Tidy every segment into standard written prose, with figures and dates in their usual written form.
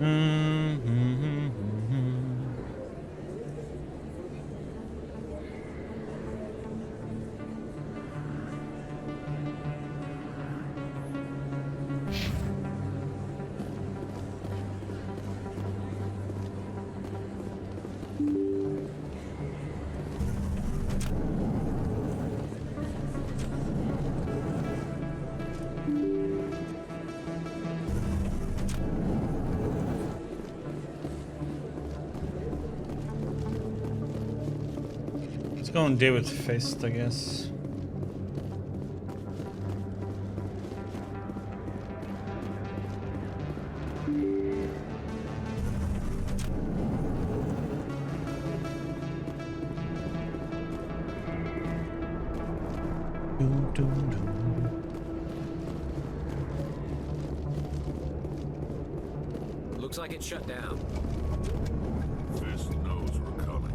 Mm-hmm. Let's go and deal with Fist, I guess. Looks like it's shut down. Fist knows we're coming.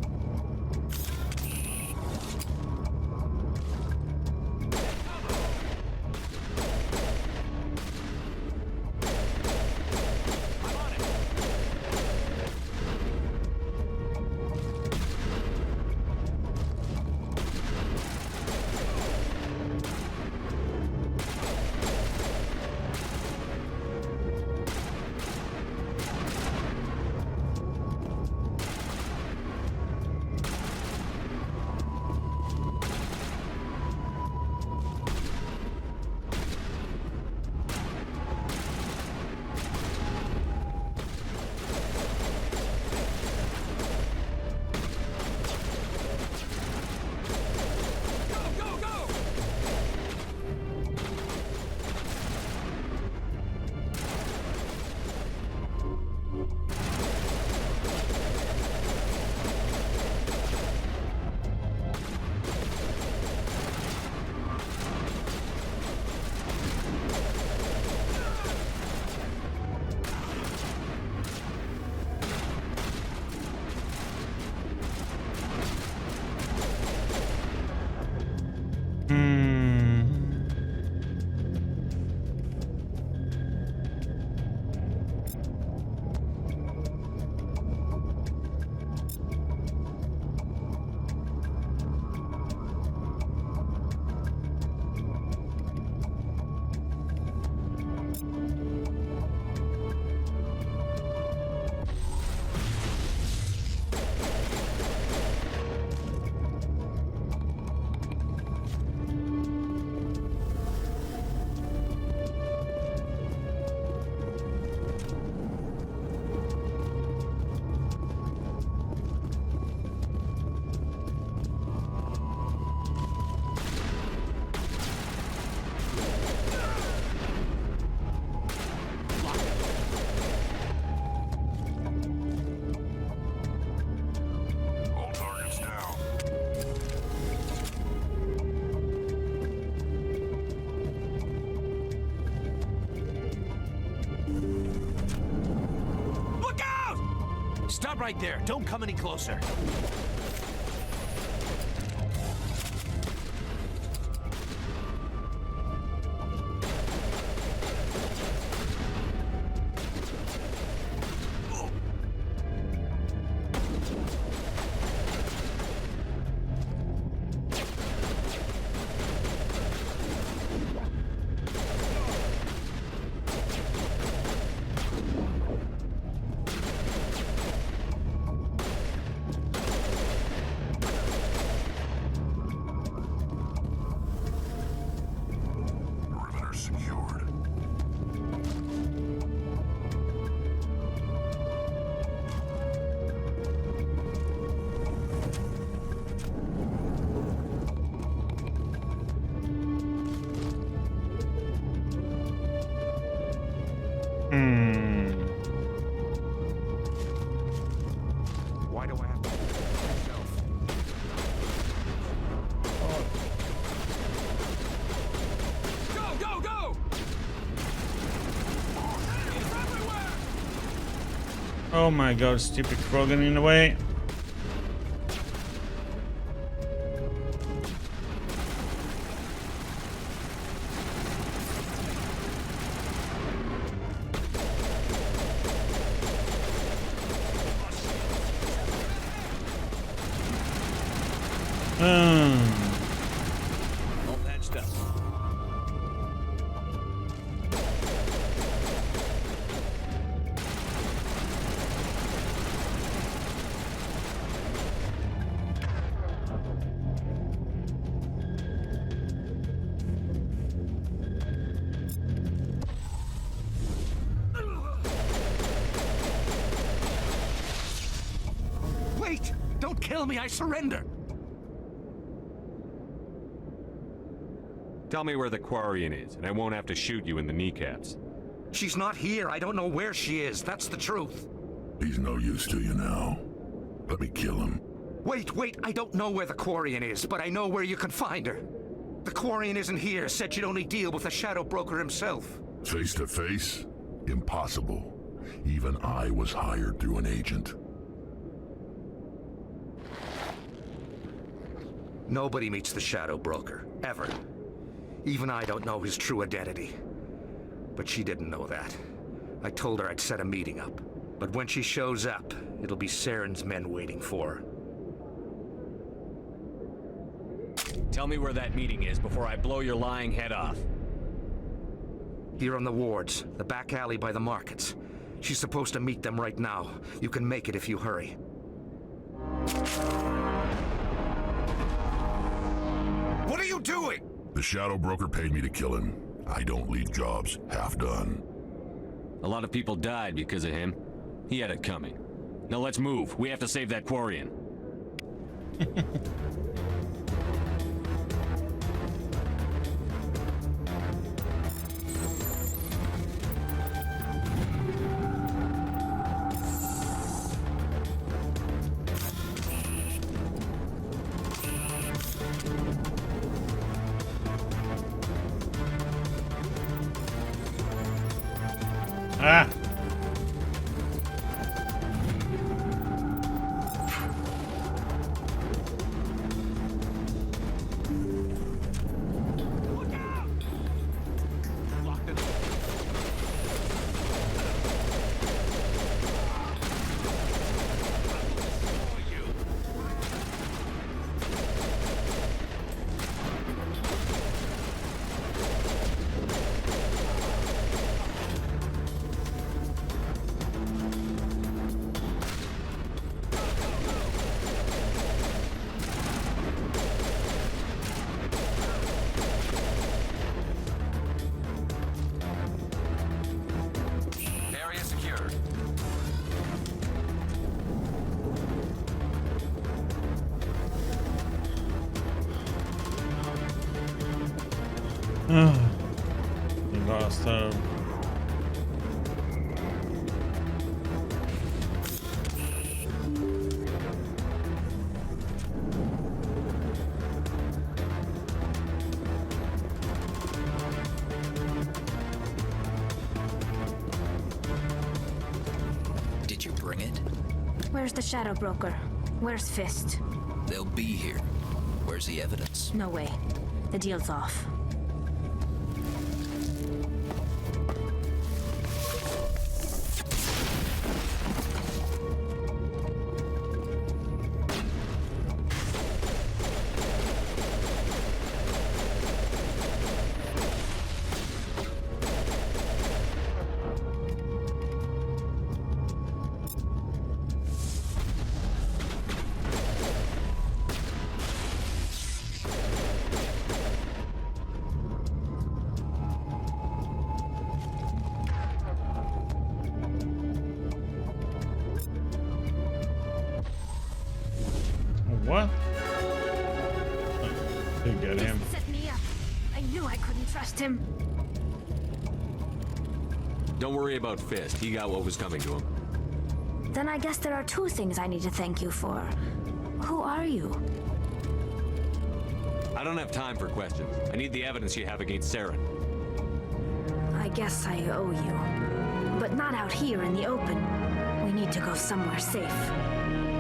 Stop right there. Don't come any closer. Why do I have to myself? Go, go, go! It's everywhere! Oh my god, stupid Krogan in the way. All patched up. Wait! Don't kill me, I surrender! Tell me where the Quarian is, and I won't have to shoot you in the kneecaps. She's not here. I don't know where she is. That's the truth. He's no use to you now. Let me kill him. Wait, I don't know where the Quarian is, but I know where you can find her. The Quarian isn't here. Said she'd only deal with the Shadow Broker himself. Face to face? Impossible. Even I was hired through an agent. Nobody meets the Shadow Broker, ever. Even I don't know his true identity. But she didn't know that. I told her I'd set a meeting up. But when she shows up, it'll be Saren's men waiting for her. Tell me where that meeting is before I blow your lying head off. Here on the wards, the back alley by the markets. She's supposed to meet them right now. You can make it if you hurry. What are you doing? The Shadow Broker paid me to kill him. I don't leave jobs half done. A lot of people died because of him. He had it coming. Now let's move. We have to save that Quarian. Ah! Area secured. We lost her. Did you bring it? Where's the Shadow Broker? Where's Fist? They'll be here. Where's the evidence? No way. The deal's off. What? They get him. Set me up. I knew I couldn't trust him. Don't worry about Fist. He got what was coming to him. Then I guess there are two things I need to thank you for. Who are you? I don't have time for questions. I need the evidence you have against Saren. I guess I owe you. But not out here in the open. We need to go somewhere safe.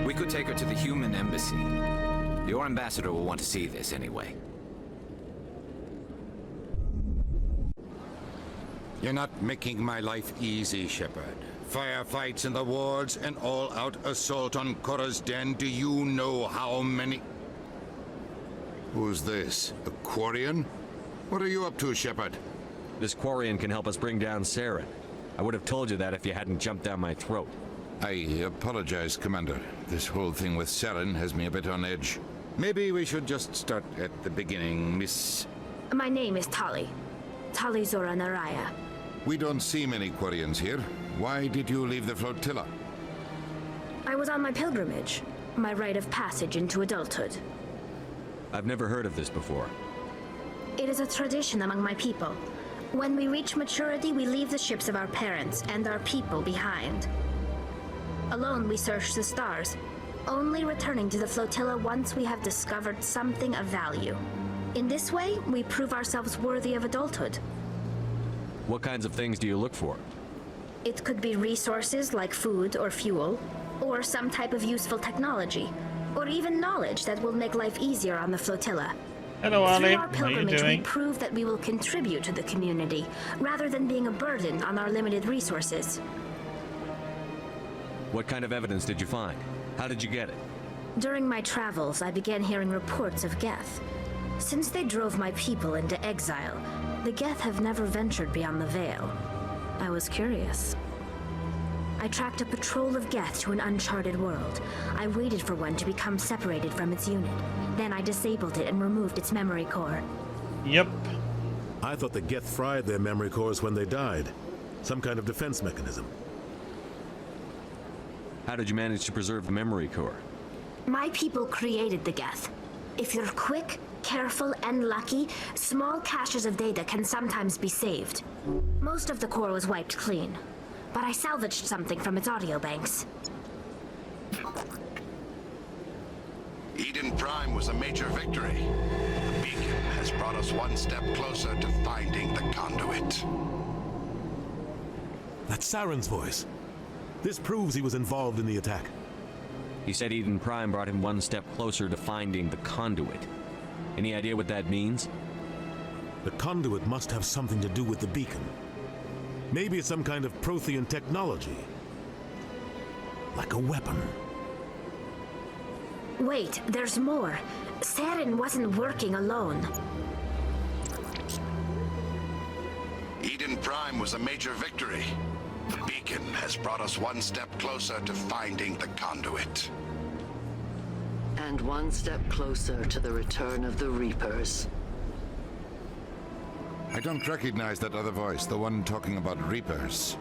We could take her to the human embassy. Your ambassador will want to see this anyway. You're not making my life easy, Shepard. Firefights in the wards, an all-out assault on Korra's den. Do you know how many... Who's this? A Quarian? What are you up to, Shepard? This Quarian can help us bring down Saren. I would have told you that if you hadn't jumped down my throat. I apologize, Commander. This whole thing with Saren has me a bit on edge. Maybe we should just start at the beginning, Miss... My name is Tali. Tali Zora Naraya. We don't see many Quarians here. Why did you leave the flotilla? I was on my pilgrimage, my rite of passage into adulthood. I've never heard of this before. It is a tradition among my people. When we reach maturity, we leave the ships of our parents and our people behind. Alone, we search the stars, only returning to the flotilla once we have discovered something of value. In this way, we prove ourselves worthy of adulthood. What kinds of things do you look for? It could be resources like food or fuel, or some type of useful technology, or even knowledge that will make life easier on the flotilla. Hello, Ali. Through our How are you pilgrimage, we doing? prove that we will contribute to the community, rather than being a burden on our limited resources. What kind of evidence did you find? How did you get it? During my travels, I began hearing reports of Geth. Since they drove my people into exile, the Geth have never ventured beyond the Veil. I was curious. I tracked a patrol of Geth to an uncharted world. I waited for one to become separated from its unit. Then I disabled it and removed its memory core. Yep. I thought the Geth fried their memory cores when they died. Some kind of defense mechanism. How did you manage to preserve the memory core? My people created the Geth. If you're quick, careful, and lucky, small caches of data can sometimes be saved. Most of the core was wiped clean, but I salvaged something from its audio banks. Eden Prime was a major victory. The beacon has brought us one step closer to finding the conduit. That's Saren's voice. This proves he was involved in the attack. He said Eden Prime brought him one step closer to finding the conduit. Any idea what that means? The conduit must have something to do with the beacon. Maybe it's some kind of Prothean technology. Like a weapon. Wait, there's more. Saren wasn't working alone. Eden Prime was a major victory. The beacon has brought us one step closer to finding the conduit. And one step closer to the return of the Reapers. I don't recognize that other voice, the one talking about Reapers.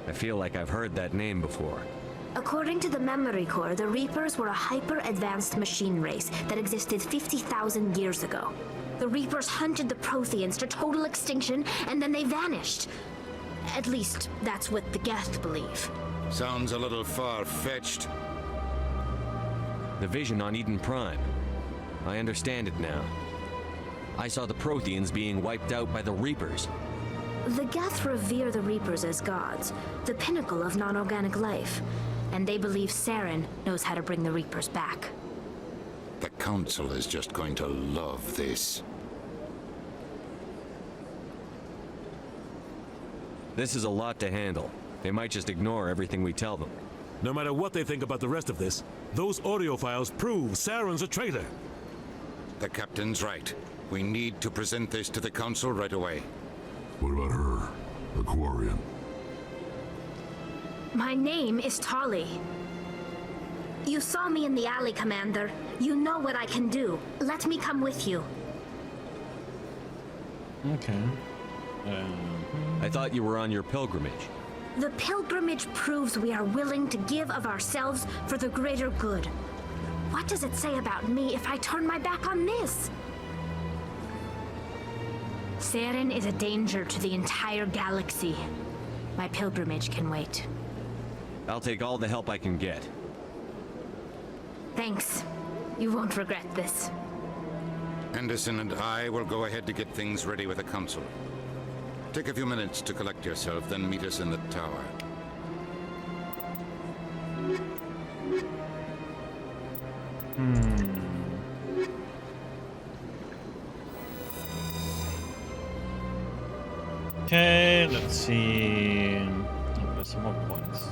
I feel like I've heard that name before. According to the memory core, the Reapers were a hyper-advanced machine race that existed 50,000 years ago. The Reapers hunted the Protheans to total extinction, and then they vanished. At least, that's what the Geth believe. Sounds a little far-fetched. The vision on Eden Prime. I understand it now. I saw the Protheans being wiped out by the Reapers. The Geth revere the Reapers as gods, the pinnacle of non-organic life, and they believe Saren knows how to bring the Reapers back. The Council is just going to love this. This is a lot to handle. They might just ignore everything we tell them. No matter what they think about the rest of this, those audio files prove Saren's a traitor. The Captain's right. We need to present this to the Council right away. What about her? The Quarian. My name is Tali. You saw me in the alley, Commander. You know what I can do. Let me come with you. Okay. I thought you were on your pilgrimage. The pilgrimage proves we are willing to give of ourselves for the greater good. What does it say about me if I turn my back on this? Saren is a danger to the entire galaxy. My pilgrimage can wait. I'll take all the help I can get. Thanks. You won't regret this. Anderson and I will go ahead to get things ready with the Council. Take a few minutes to collect yourself, then meet us in the tower. Okay, let's see. Oh, there's some more points.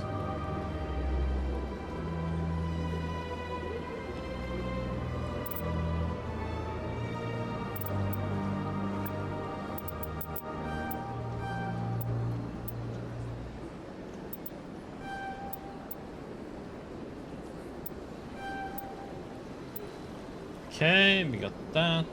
Okay, we got that.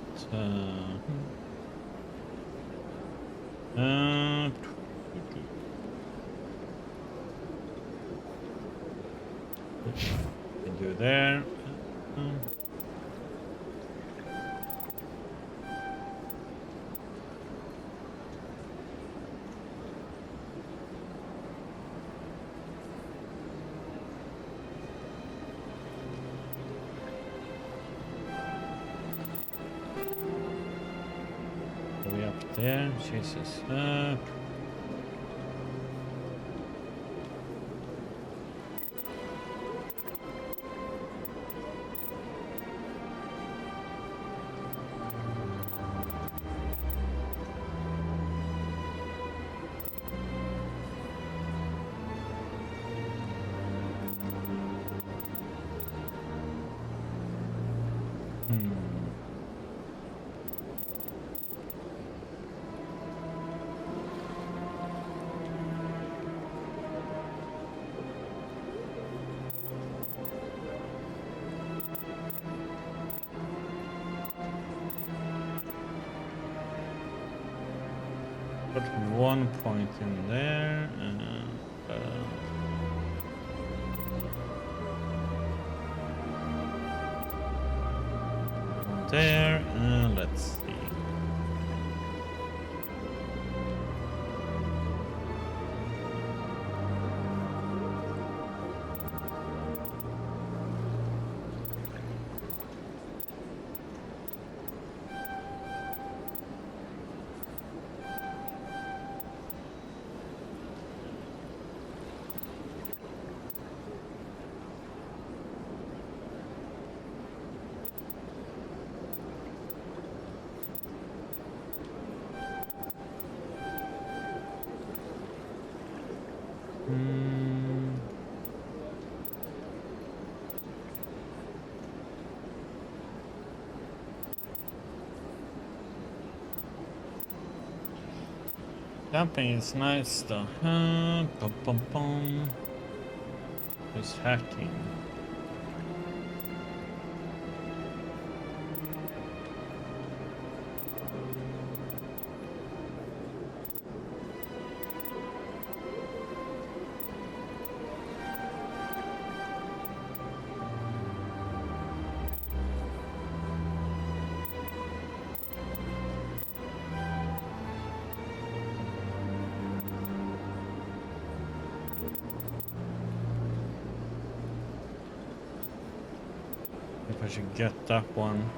We do there. Are we up there? Jesus. Put 1 point in there and there, and let's see. Camping is nice though. Bum, bum, bum. Who's hacking? If I should get that one.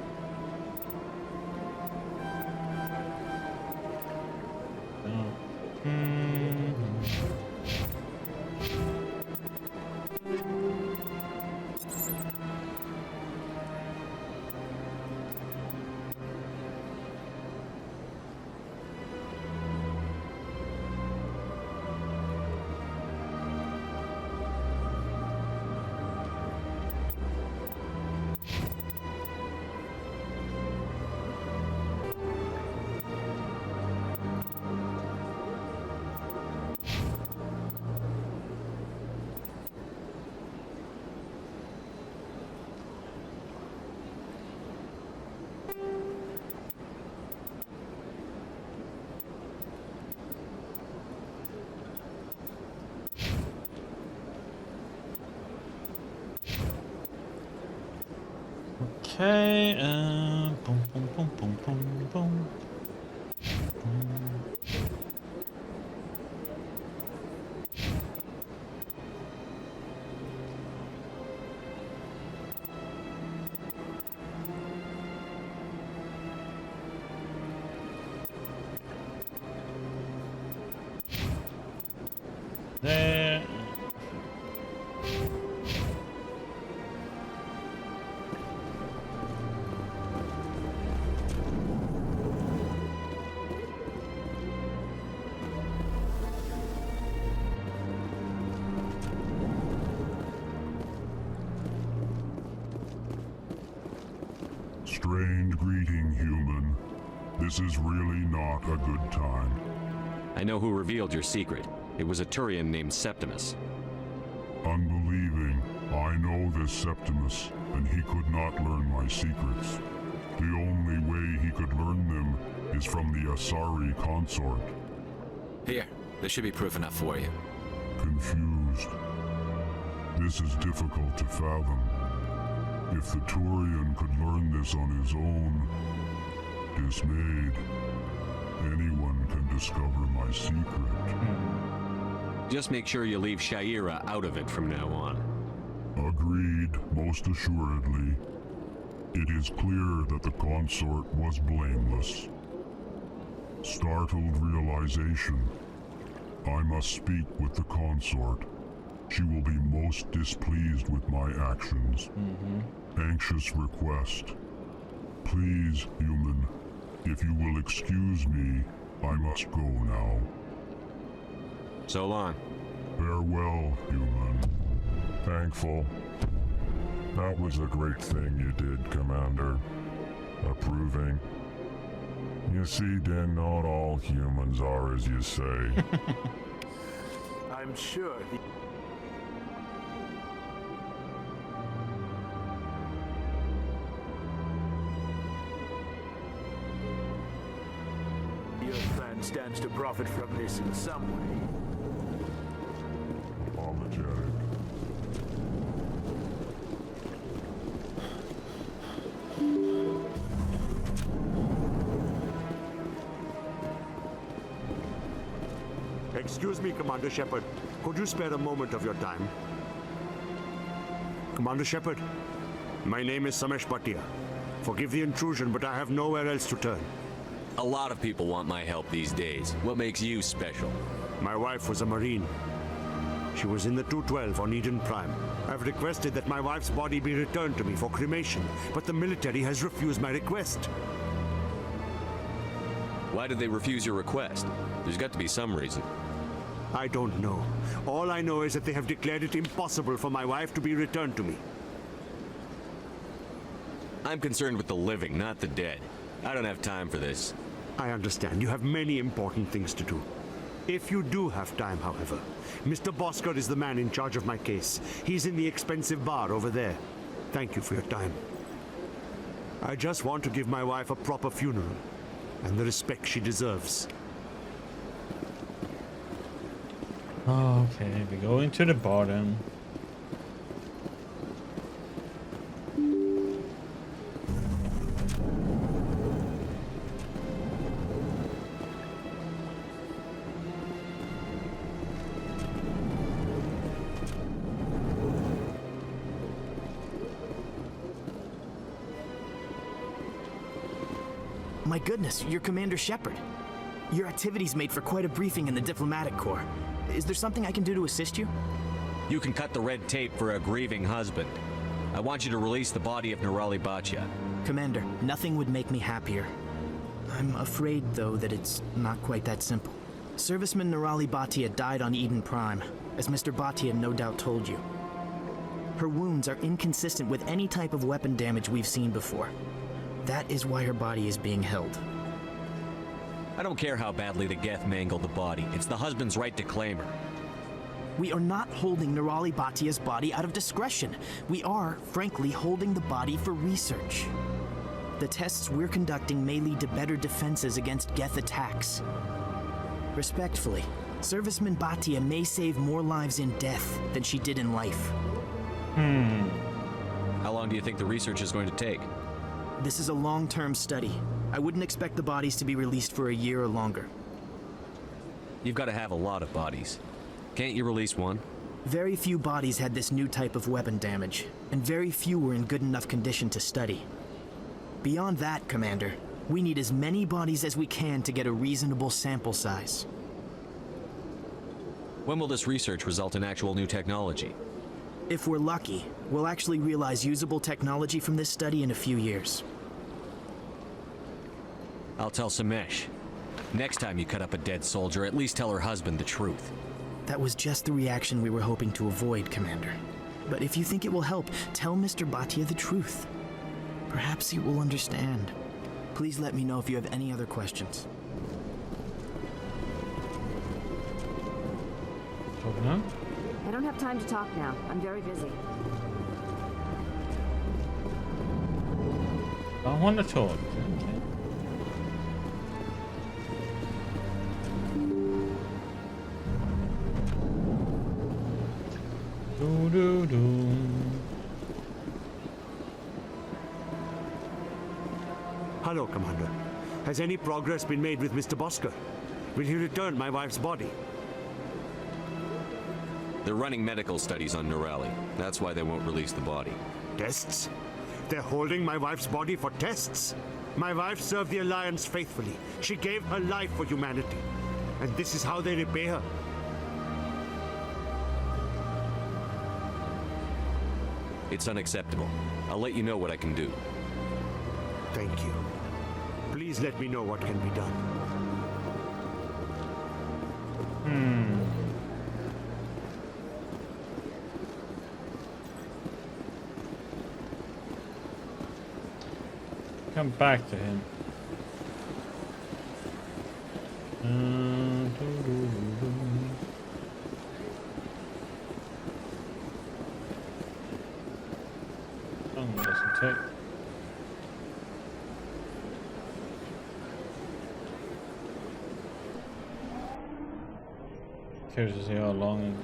Okay, boom, boom, boom, boom, boom, boom. There. Strange greeting, human. This is really not a good time. I know who revealed your secret. It was a Turian named Septimus. Unbelieving, I know this Septimus, and he could not learn my secrets. The only way he could learn them is from the Asari consort. Here, this should be proof enough for you. Confused. This is difficult to fathom. If the Turian could learn this on his own, dismayed, anyone can discover my secret. Just make sure you leave Shaira out of it from now on. Agreed, most assuredly. It is clear that the consort was blameless. Startled realization. I must speak with the consort. She will be most displeased with my actions. Anxious request. Please, human, if you will excuse me, I must go now. So long. Farewell, human. Thankful. That was a great thing you did, Commander. Approving. You see, then not all humans are as you say. I'm sure your clan stands to profit from this in some way. Apologetic. Excuse me, Commander Shepard. Could you spare a moment of your time? Commander Shepard, my name is Samesh Bhatia. Forgive the intrusion, but I have nowhere else to turn. A lot of people want my help these days. What makes you special? My wife was a Marine. She was in the 212 on Eden Prime. I've requested that my wife's body be returned to me for cremation, but the military has refused my request. Why did they refuse your request? There's got to be some reason. I don't know. All I know is that they have declared it impossible for my wife to be returned to me. I'm concerned with the living, not the dead. I don't have time for this. I understand. You have many important things to do. If you do have time, however, Mr. Bosker is the man in charge of my case. He's in the expensive bar over there. Thank you for your time. I just want to give my wife a proper funeral and the respect she deserves. Okay, we go into the bottom. My goodness, you're Commander Shepard. Your activities made for quite a briefing in the diplomatic corps. Is there something I can do to assist you? You can cut the red tape for a grieving husband. I want you to release the body of Nirali Bhatia. Commander, nothing would make me happier. I'm afraid, though, that it's not quite that simple. Serviceman Nirali Bhatia died on Eden Prime, as Mr. Bhatia no doubt told you. Her wounds are inconsistent with any type of weapon damage we've seen before. That is why her body is being held. I don't care how badly the Geth mangled the body. It's the husband's right to claim her. We are not holding Nirali Bhatia's body out of discretion. We are, frankly, holding the body for research. The tests we're conducting may lead to better defenses against Geth attacks. Respectfully, Serviceman Bhatia may save more lives in death than she did in life. How long do you think the research is going to take? This is a long-term study. I wouldn't expect the bodies to be released for a year or longer. You've got to have a lot of bodies. Can't you release one? Very few bodies had this new type of weapon damage, and very few were in good enough condition to study. Beyond that, Commander, we need as many bodies as we can to get a reasonable sample size. When will this research result in actual new technology? If we're lucky, we'll actually realize usable technology from this study in a few years. I'll tell Samesh. Next time you cut up a dead soldier, at least tell her husband the truth. That was just the reaction we were hoping to avoid, Commander. But if you think it will help, tell Mr. Bhatia the truth. Perhaps he will understand. Please let me know if you have any other questions. Talk now? I don't have time to talk now. I'm very busy. I want to talk. Do do do. Hello, Commander. Has any progress been made with Mr. Bosker? Will he return my wife's body? They're running medical studies on Norali. That's why they won't release the body. Tests? They're holding my wife's body for tests? My wife served the Alliance faithfully. She gave her life for humanity. And this is how they repay her. It's unacceptable. I'll let you know what I can do. Thank you. Please let me know what can be done. Come back to him. Doesn't take. Curious to see how long.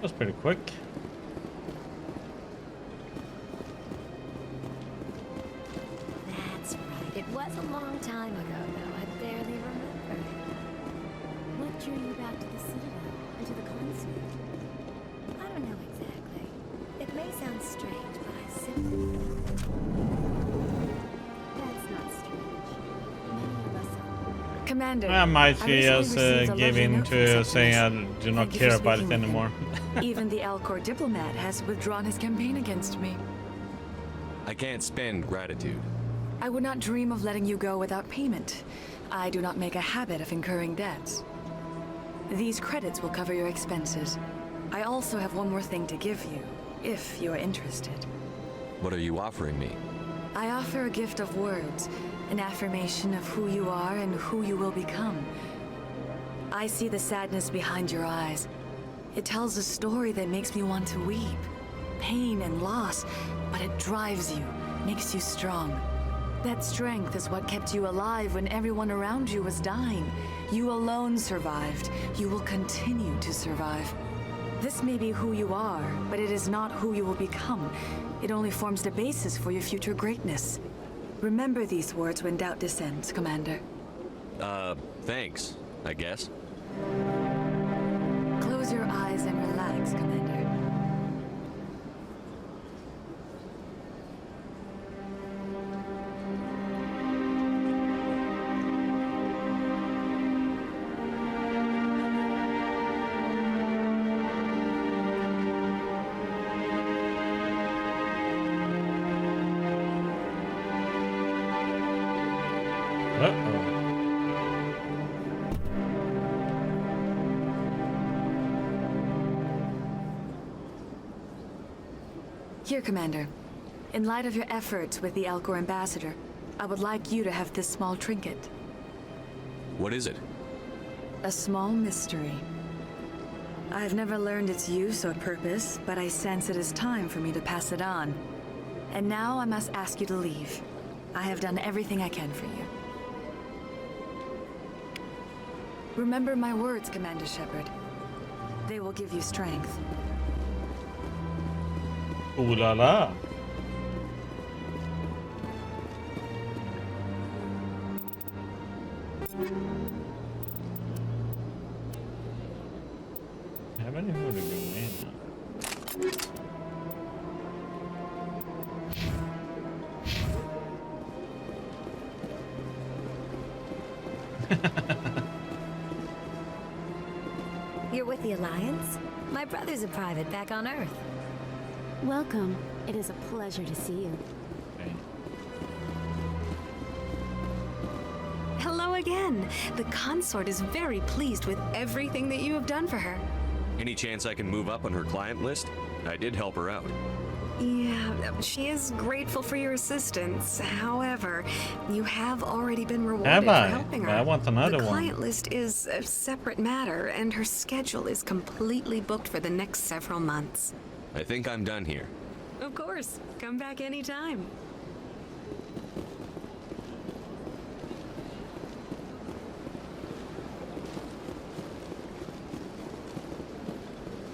That's pretty quick. That's right. It was a long time ago, though. I barely remember. What drew you back to the Citadel and to the console? I don't know exactly. It may sound strange, but I simply... That's not strange. Many of us are. Commander, I might I be recently as received a give lovely in note to from saying I Septimus. do not Thank you care for about it speaking with anymore. him. Even the Alcor diplomat has withdrawn his campaign against me. I can't spend gratitude. I would not dream of letting you go without payment. I do not make a habit of incurring debts. These credits will cover your expenses. I also have one more thing to give you, if you are interested. What are you offering me? I offer a gift of words, an affirmation of who you are and who you will become. I see the sadness behind your eyes. It tells a story that makes me want to weep. Pain and loss, but it drives you, makes you strong. That strength is what kept you alive when everyone around you was dying. You alone survived. You will continue to survive. This may be who you are, but it is not who you will become. It only forms the basis for your future greatness. Remember these words when doubt descends, Commander. Thanks, I guess. Close your eyes and relax, Commander. Here, Commander. In light of your efforts with the Alcor ambassador, I would like you to have this small trinket. What is it? A small mystery. I've never learned its use or purpose, but I sense it is time for me to pass it on. And now I must ask you to leave. I have done everything I can for you. Remember my words, Commander Shepard. They will give you strength. Ooh la la. How many would have been in? You're with the Alliance? My brother's a private back on Earth. Welcome. It is a pleasure to see you. Okay. Hello again. The consort is very pleased with everything that you have done for her. Any chance I can move up on her client list? I did help her out. Yeah, she is grateful for your assistance. However, you have already been rewarded Have for I? helping her. I want another the one. client list is a separate matter, and her schedule is completely booked for the next several months. I think I'm done here. Of course. Come back anytime.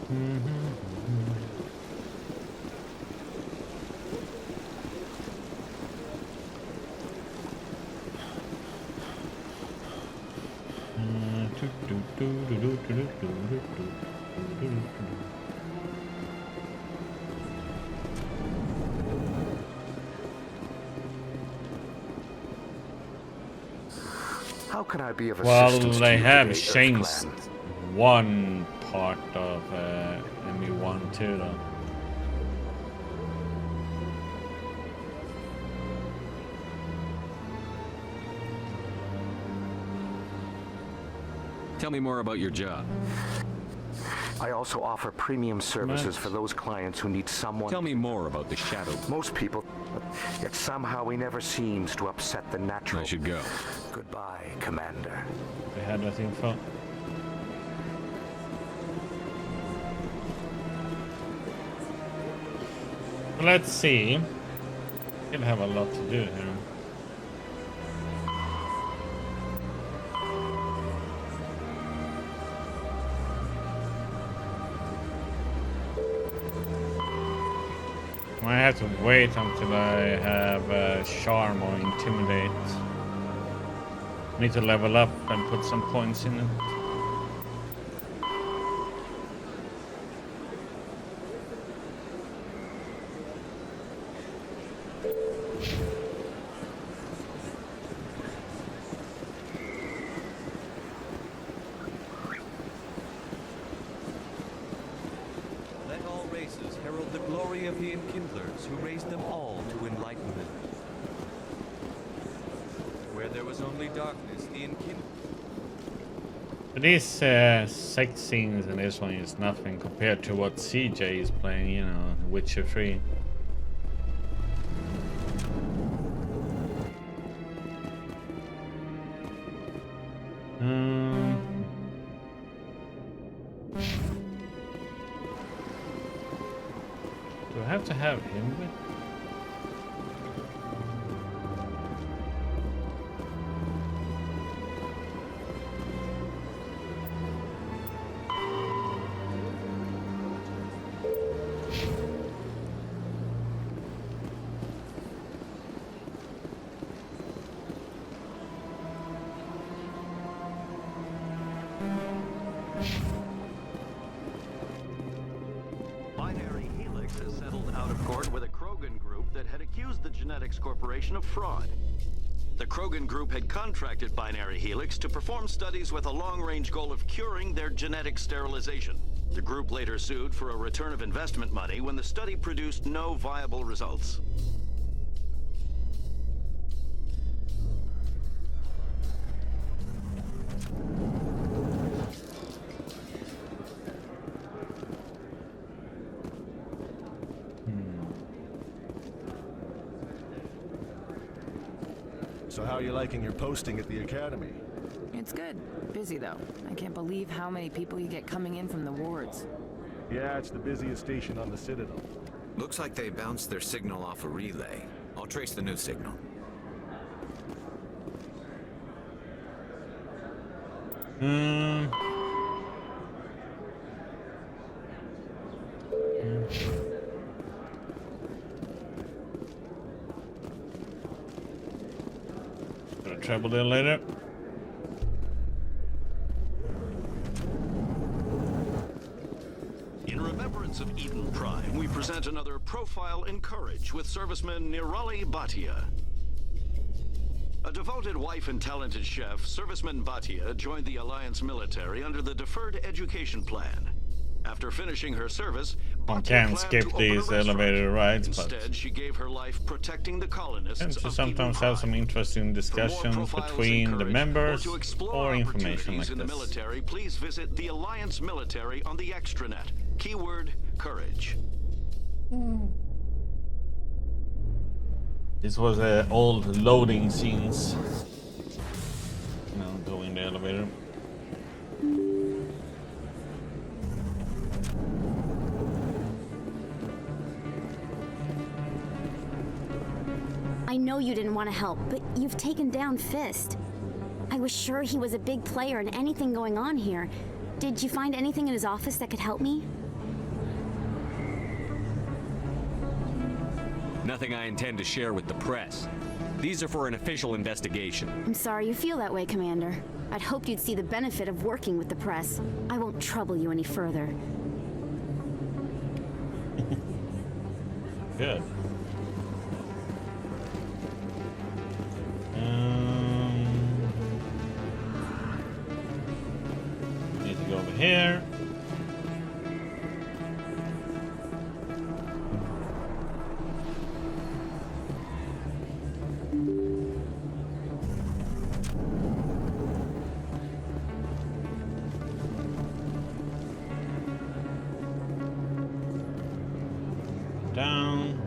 How can I be of Well, assistance to they you have today, Earth changed Clan? one part of ME1 too, though. Tell me more about your job. I also offer premium services for those clients who need someone. Tell me more about the shadow. Most people, yet somehow he never seems to upset the natural. I should go. Goodbye, Commander. They had that info. Let's see. Still have a lot to do here. I have to wait until I have charm or intimidate. Need to level up and put some points in it. Let all races herald the glory of the Enkindlers who raised them all to enlightenment. Where there was only darkness, the Enkindlers... These sex scenes in this one is nothing compared to what CJ is playing, you know, Witcher 3. Do I have to have him with? Binary Helix has settled out of court with a Krogan group that had accused the Genetics Corporation of fraud. The Krogan group had contracted Binary Helix to perform studies with a long-range goal of curing their genetic sterilization. The group later sued for a return of investment money when the study produced no viable results. So how are you liking your posting at the Academy? It's good. Busy, though. I can't believe how many people you get coming in from the wards. Yeah, it's the busiest station on the Citadel. Looks like they bounced their signal off a relay. I'll trace the new signal. Gonna travel there later. In remembrance of Eden Prime, we present another profile in courage with serviceman Nirali Bhatia. A devoted wife and talented chef, serviceman Bhatia joined the Alliance military under the Deferred Education Plan. After finishing her service, One Bhatia can planned skip to open a these restaurant. elevator rides, but Instead, she gave her life protecting the colonists tend to of sometimes Eden have some Prime. interesting For discussions more profiles between in the courage, members or to explore or information opportunities like in the this. military, please visit the Alliance Military on the extranet. Keyword courage. This was old loading scenes. Now go in the elevator. I know you didn't want to help, but you've taken down Fist. I was sure he was a big player in anything going on here. Did you find anything in his office that could help me? Nothing I intend to share with the press. These are for an official investigation. I'm sorry you feel that way, Commander. I'd hoped you'd see the benefit of working with the press. I won't trouble you any further. Good. Need to go over here. Down.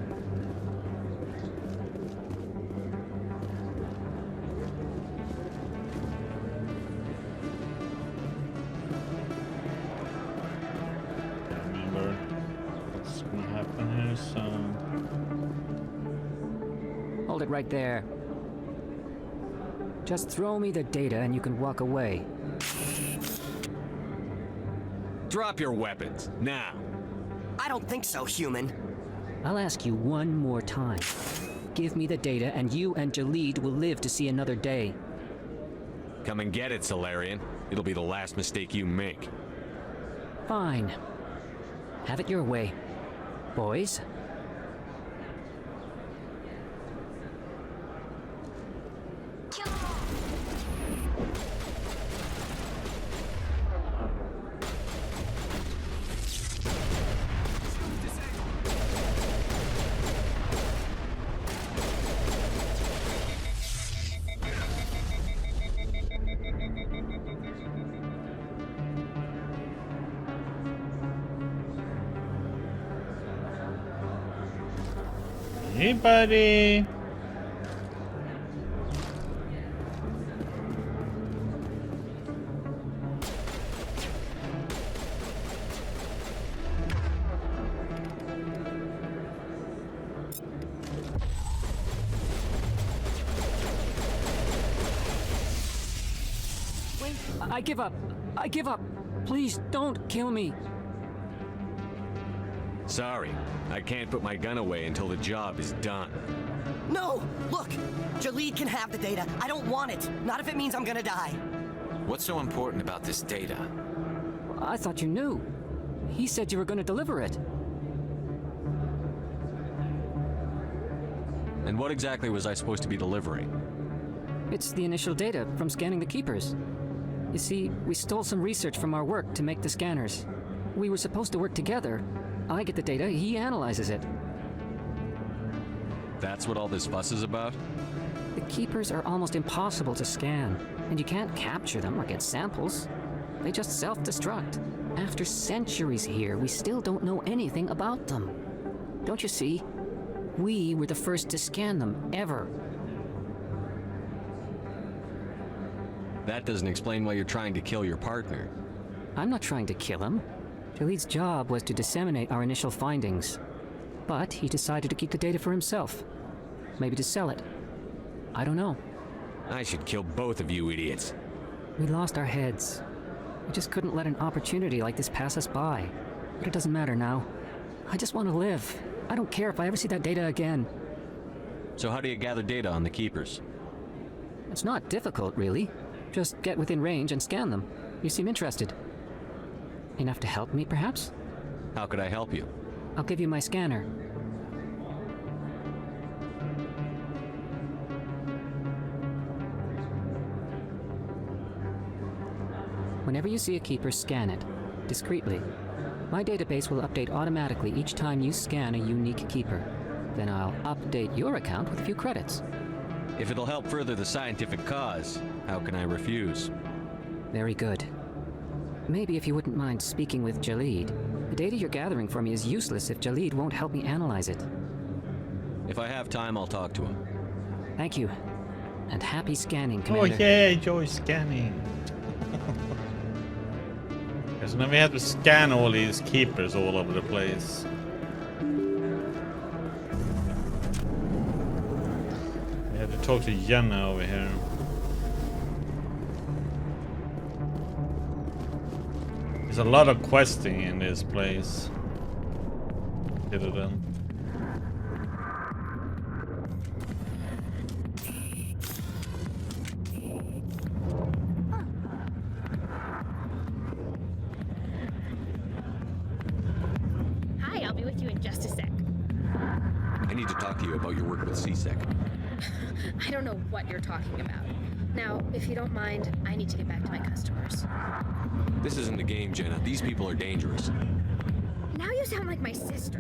Remember what's gonna happen here, so Hold it right there. Just throw me the data and you can walk away. Drop your weapons, now. I don't think so, human. I'll ask you one more time. Give me the data and you and Jalid will live to see another day. Come and get it, Solarian. It'll be the last mistake you make. Fine. Have it your way. Boys? hey, buddy. Wait, I give up. I give up. Please don't kill me. Sorry, I can't put my gun away until the job is done. No! Look! Jalid can have the data. I don't want it. Not if it means I'm gonna die. What's so important about this data? I thought you knew. He said you were going to deliver it. And what exactly was I supposed to be delivering? It's the initial data from scanning the Keepers. You see, we stole some research from our work to make the scanners. We were supposed to work together. I get the data, he analyzes it. That's what all this fuss is about? The Keepers are almost impossible to scan, and you can't capture them or get samples. They just self-destruct. After centuries here, we still don't know anything about them. Don't you see? We were the first to scan them, ever. That doesn't explain why you're trying to kill your partner. I'm not trying to kill him. Jalid's job was to disseminate our initial findings. But he decided to keep the data for himself. Maybe to sell it. I don't know. I should kill both of you idiots. We lost our heads. We just couldn't let an opportunity like this pass us by. But it doesn't matter now. I just want to live. I don't care if I ever see that data again. So how do you gather data on the Keepers? It's not difficult, really. Just get within range and scan them. You seem interested. Enough to help me, perhaps? How could I help you? I'll give you my scanner. Whenever you see a Keeper, scan it. Discreetly. My database will update automatically each time you scan a unique Keeper. Then I'll update your account with a few credits. If it'll help further the scientific cause, how can I refuse? Very good. Maybe if you wouldn't mind speaking with Jalid. The data you're gathering for me is useless if Jalid won't help me analyze it. If I have time, I'll talk to him. Thank you. And happy scanning, Commander. Oh yeah, enjoy scanning. Because now we have to scan all these Keepers all over the place. We have to talk to Jenna over here. There's a lot of questing in this place. Citadel. with you in just a sec. I need to talk to you about your work with CSEC. I don't know what you're talking about. Now, if you don't mind, I need to get back to my customers. This isn't a game, Jenna. These people are dangerous. Now you sound like my sister.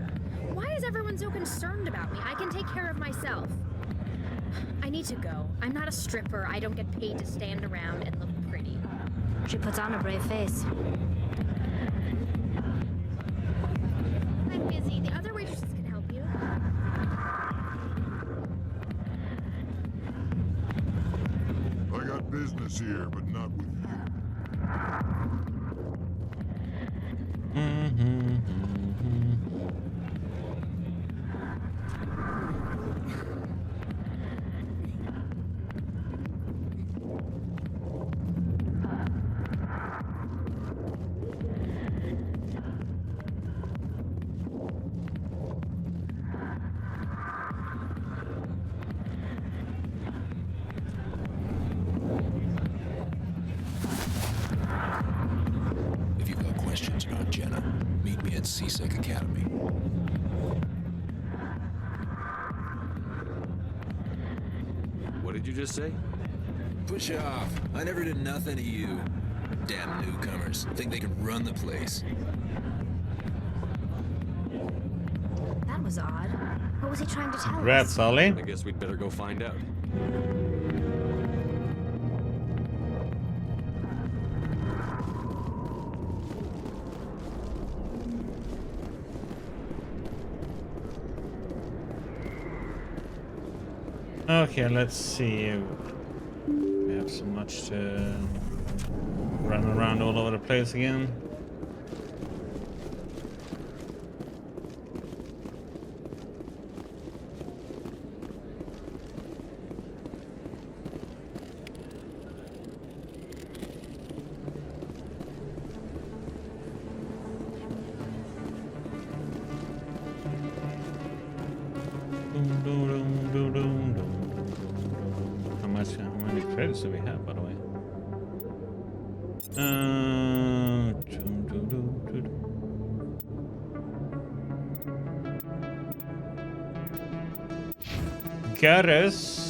Why is everyone so concerned about me? I can take care of myself. I need to go. I'm not a stripper. I don't get paid to stand around and look pretty. She puts on a brave face. I'm busy. The other waitresses can help you. I got business here, but not with you. If you've got questions about Jenna, meet me at CSEC Academy. What did you just say? Push off. I never did nothing to you. Damn newcomers. Think they can run the place. That was odd. What was he trying to tell Rat us? Sully. I guess we'd better go find out. Okay, let's see. We have so much to run around all over the place again. How many credits do we have, by the way? Got us.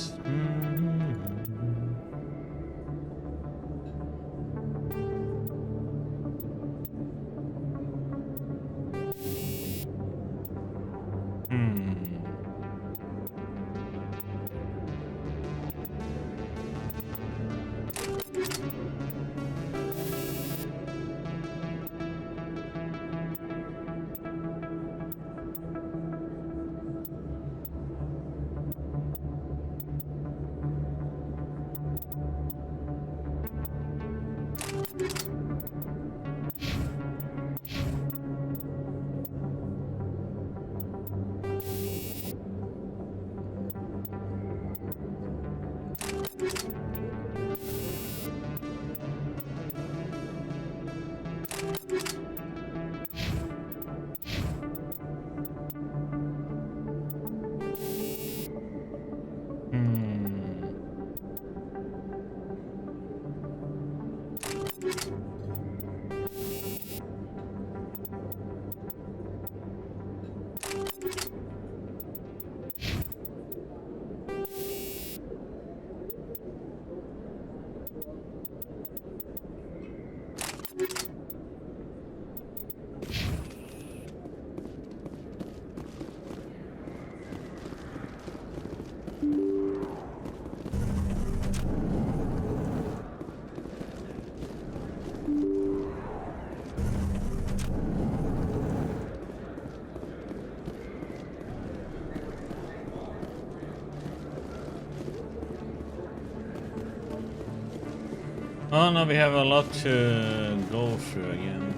Oh no, we have a lot to go through again.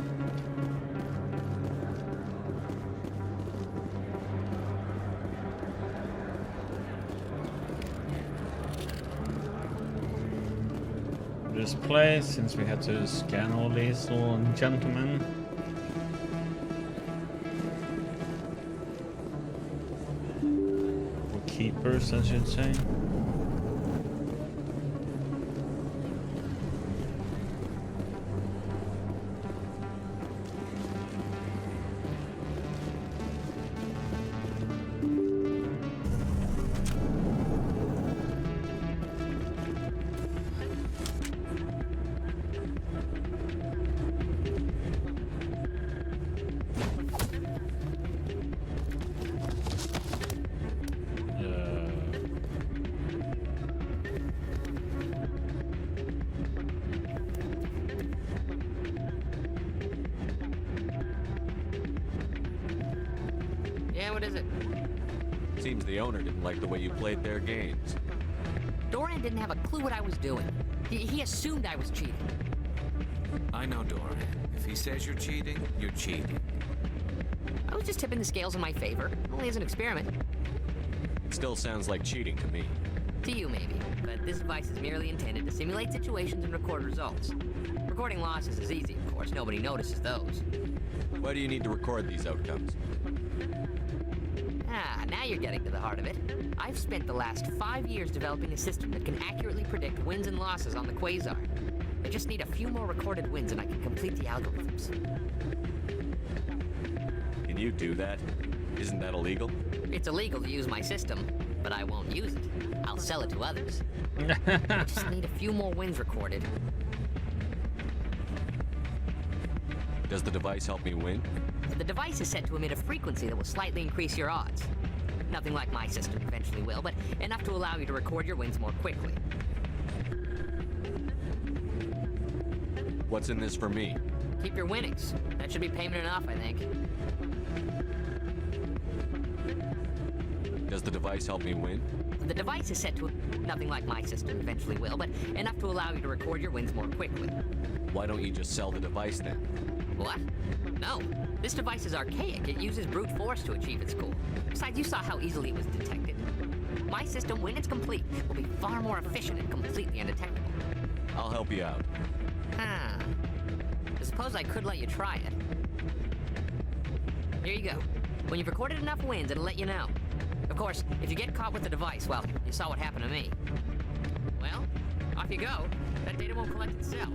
This place, since we had to scan all these little gentlemen. Or keepers, I should say. Yeah, what is it? Seems the owner didn't like the way you played their games. Doran didn't have a clue what I was doing. He assumed I was cheating. I know Doran. If he says you're cheating, you're cheating. I was just tipping the scales in my favor, only as an experiment. It still sounds like cheating to me. To you, maybe, but this device is merely intended to simulate situations and record results. Recording losses is easy, of course. Nobody notices those. Why do you need to record these outcomes? Ah, now you're getting to the heart of it. I've spent the last 5 years developing a system that can accurately predict wins and losses on the Quasar. I just need a few more recorded wins and I can complete the algorithms. Can you do that? Isn't that illegal? It's illegal to use my system, but I won't use it. I'll sell it to others. I just need a few more wins recorded. Does the device help me win? The device is set to emit a frequency that will slightly increase your odds. Nothing like my system eventually will, but enough to allow you to record your wins more quickly. What's in this for me? Keep your winnings. That should be payment enough, I think. Does the device help me win? The device is set to nothing like my system eventually will, but enough to allow you to record your wins more quickly. Why don't you just sell the device then? What? No. This device is archaic. It uses brute force to achieve its goal. Besides, you saw how easily it was detected. My system, when it's complete, will be far more efficient and completely undetectable. I'll help you out. Huh. I suppose I could let you try it. Here you go. When you've recorded enough wins, it'll let you know. Of course, if you get caught with the device, well, you saw what happened to me. Well, off you go. That data won't collect itself.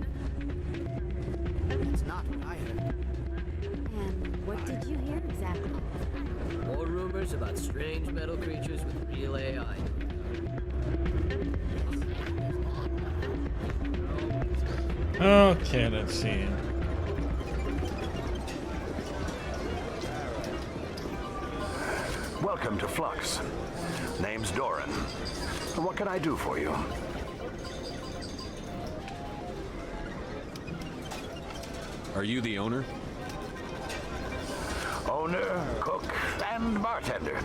That's not what I heard. And what did you hear exactly? More rumors about strange metal creatures with real AI. Okay, let's see. Welcome to Flux. Name's Doran. What can I do for you? Are you the owner? Owner, cook, and bartender.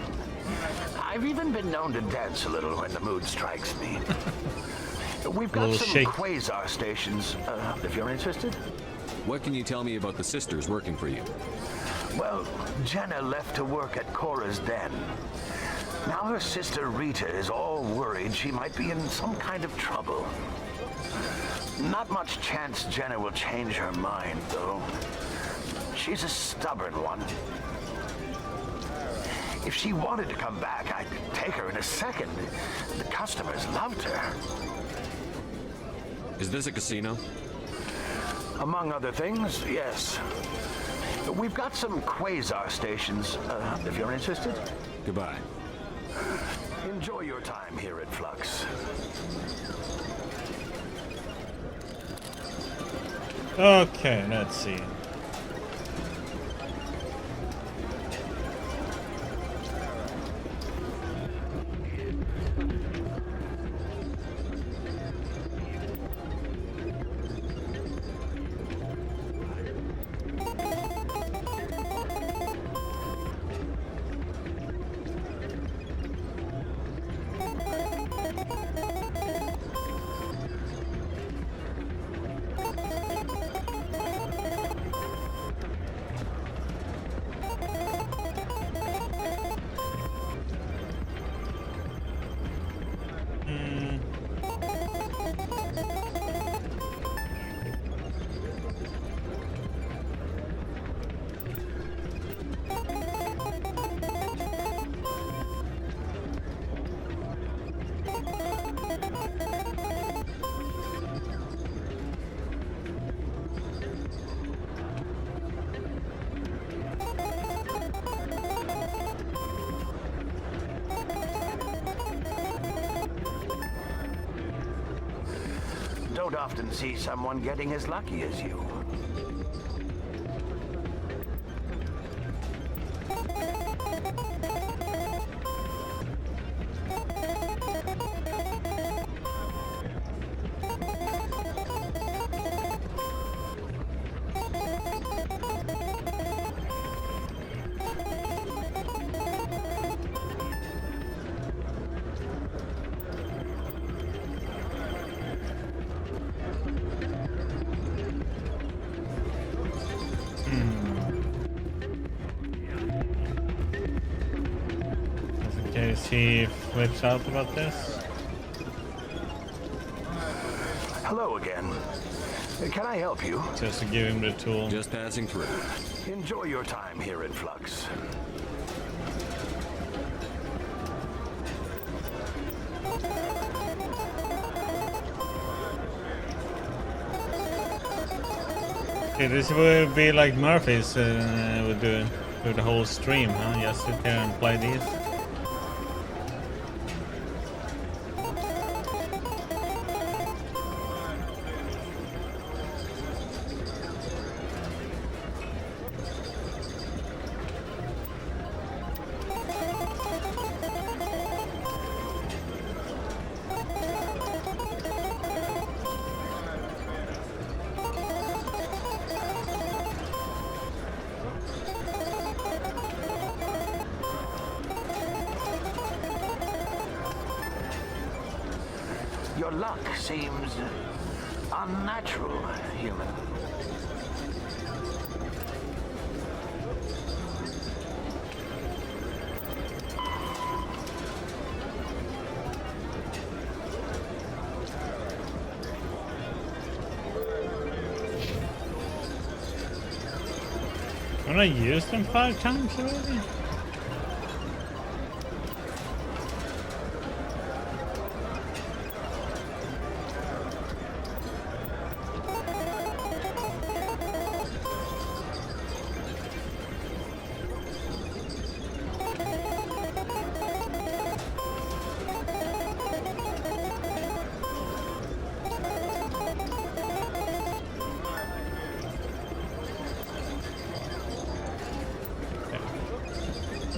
I've even been known to dance a little when the mood strikes me. We've got some quasar stations, if you're interested. What can you tell me about the sisters working for you? Well, Jenna left to work at Cora's den. Now her sister Rita is all worried she might be in some kind of trouble. Not much chance Jenna will change her mind, though. She's a stubborn one. If she wanted to come back, I'd take her in a second. The customers loved her. Is this a casino? Among other things, yes. We've got some quasar stations, if you're interested. Goodbye. Enjoy your time here at Flux. Okay, let's see. Don't often see someone getting as lucky as you. case he flips out about this. Hello again. Can I help you? Just to give him the tool. Just passing through. Enjoy your time here in Flux. Okay, this will be like Murphy's would do through the whole stream, huh? Just sit here and play these. Your luck seems unnatural, human. Haven't I used them 5 times already?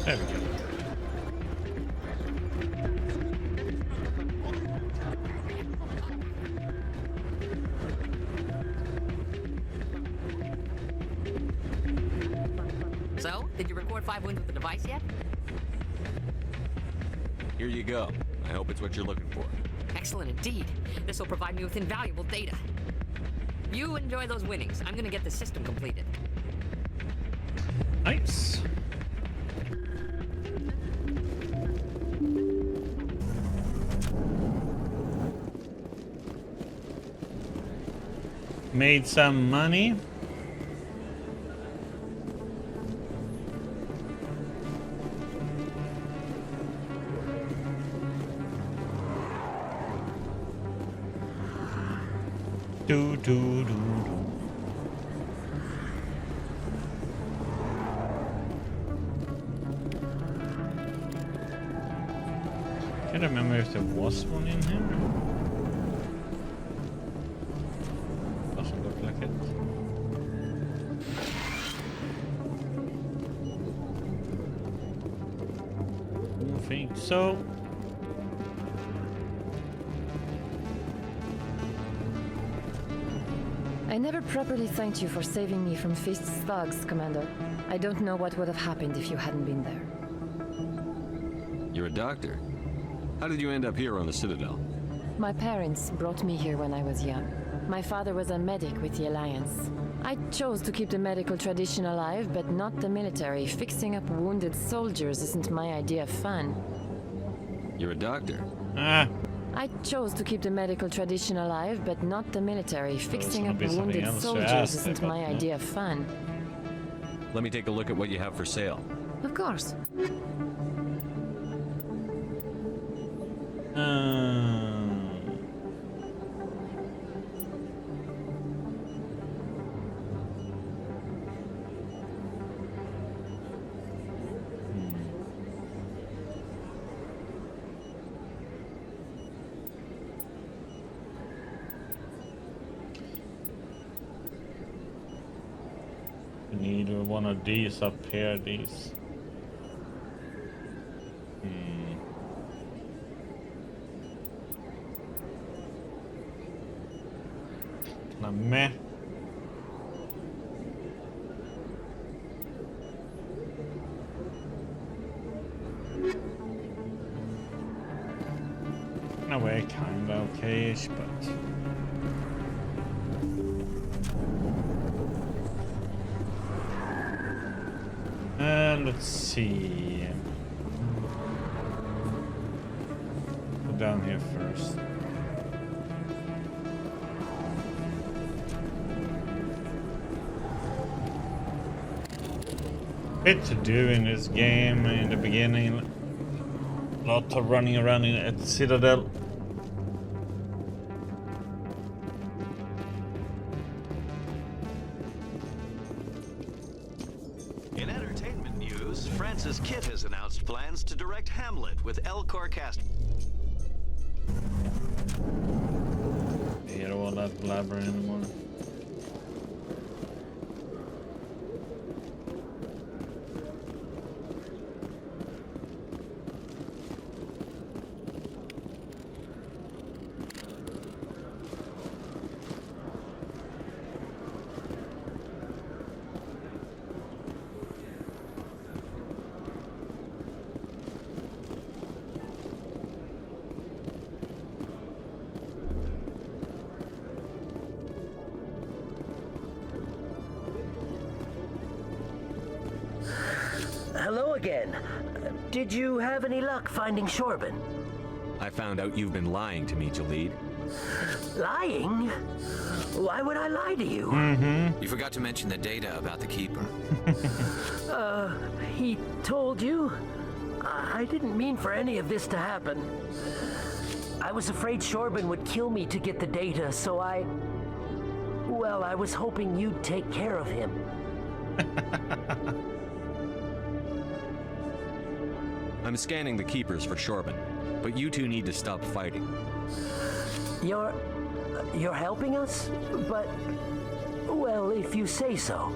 There we go. So, did you record 5 wins with the device yet? Here you go. I hope it's what you're looking for. Excellent indeed. This will provide me with invaluable data. You enjoy those winnings. I'm gonna get the system completed. Nice. Made some money. Do do do do. Can't remember if there was one in here. Doesn't look like it. Don't think so. I never properly thanked you for saving me from Feast's thugs, Commander. I don't know what would have happened if you hadn't been there. You're a doctor. How did you end up here on the Citadel? My parents brought me here when I was young. My father was a medic with the Alliance. I chose to keep the medical tradition alive, but not the military. Fixing up wounded soldiers isn't my idea of fun. You're a doctor. I chose to keep the medical tradition alive, but not the military. Fixing up be wounded something else to soldiers ask, isn't but my no. idea of fun. Let me take a look at what you have for sale. Of course. Need one of these up here, these. Meh. In a way, kinda okay-ish, but let's see. down here first. Bit to do in this game in the beginning. Lot of running around at the Citadel. In entertainment news, Francis Kidd has announced plans to direct Hamlet with Elcor cast. I hear all that blabber anymore. Hello again. Did you have any luck finding Shorban? I found out you've been lying to me, Jalid. Lying? Why would I lie to you? You forgot to mention the data about the Keeper. He told you? I didn't mean for any of this to happen. I was afraid Shorban would kill me to get the data, so well, I was hoping you'd take care of him. I'm scanning the Keepers for Shorban, but you two need to stop fighting. You're helping us? But, well, if you say so.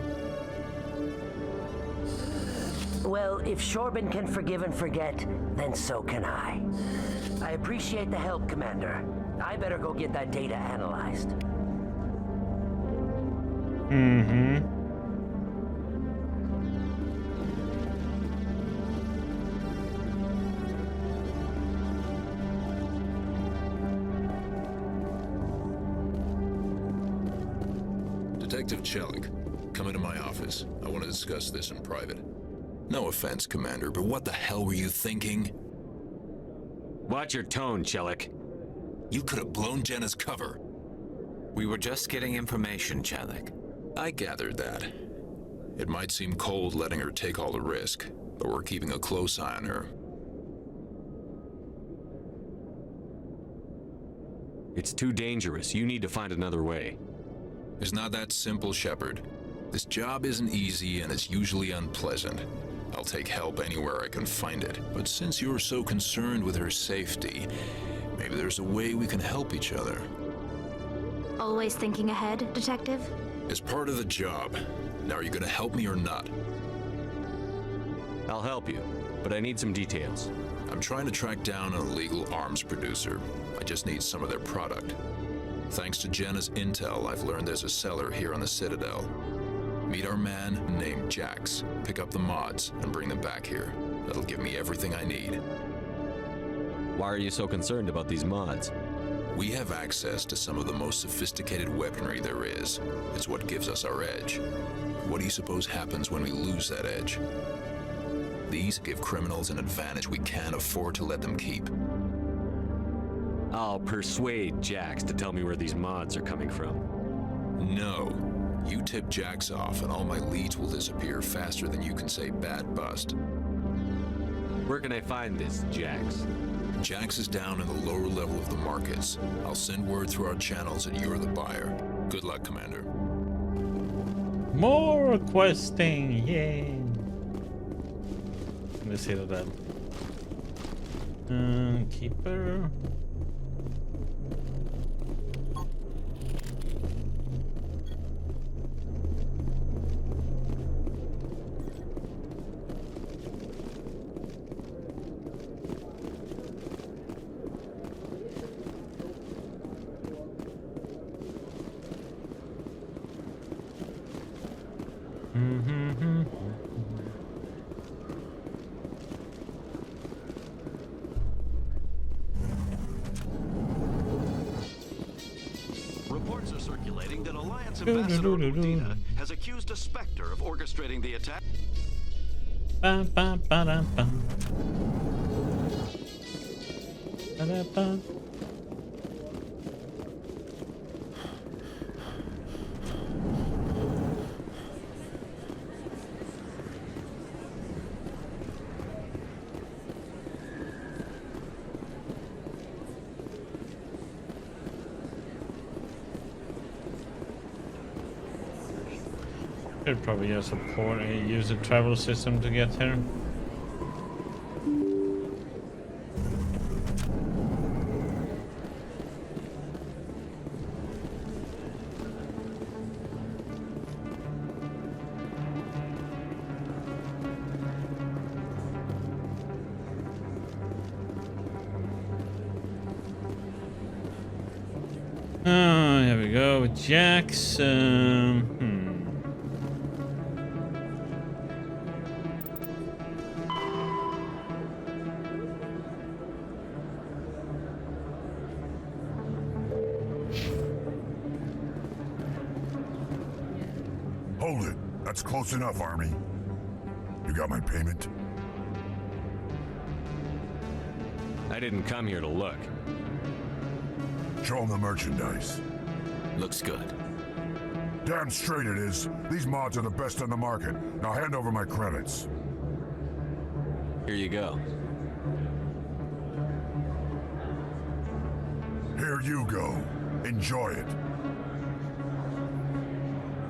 Well, if Shorban can forgive and forget, then so can I. I appreciate the help, Commander. I better go get that data analyzed. Detective Chelik, come into my office. I want to discuss this in private. No offense, Commander, but what the hell were you thinking? Watch your tone, Chelik. You could have blown Jenna's cover. We were just getting information, Chelik. I gathered that. It might seem cold letting her take all the risk, but we're keeping a close eye on her. It's too dangerous. You need to find another way. It's not that simple, Shepard. This job isn't easy and it's usually unpleasant. I'll take help anywhere I can find it. But since you're so concerned with her safety, maybe there's a way we can help each other. Always thinking ahead, Detective? It's part of the job. Now, are you gonna help me or not? I'll help you, but I need some details. I'm trying to track down an illegal arms producer. I just need some of their product. Thanks to Jenna's intel, I've learned there's a seller here on the Citadel. Meet our man named Jax, pick up the mods, and bring them back here. That'll give me everything I need. Why are you so concerned about these mods? We have access to some of the most sophisticated weaponry there is. It's what gives us our edge. What do you suppose happens when we lose that edge? These give criminals an advantage we can't afford to let them keep. I'll persuade Jax to tell me where these mods are coming from. No. You tip Jax off and all my leads will disappear faster than you can say bad bust. Where can I find this, Jax? Jax is down in the lower level of the markets. I'll send word through our channels that you're the buyer. Good luck, Commander. More questing, yay! Let's see that. Keeper. Reports are circulating that Alliance Ambassador Udina has accused a Spectre of orchestrating the attack. Ba-da-ba. Should probably use use a travel system to get here. Oh, here we go with Jackson. Hold it. That's close enough, Army. You got my payment? I didn't come here to look. Show them the merchandise. Looks good. Damn straight it is. These mods are the best on the market. Now hand over my credits. Here you go. Here you go. Enjoy it.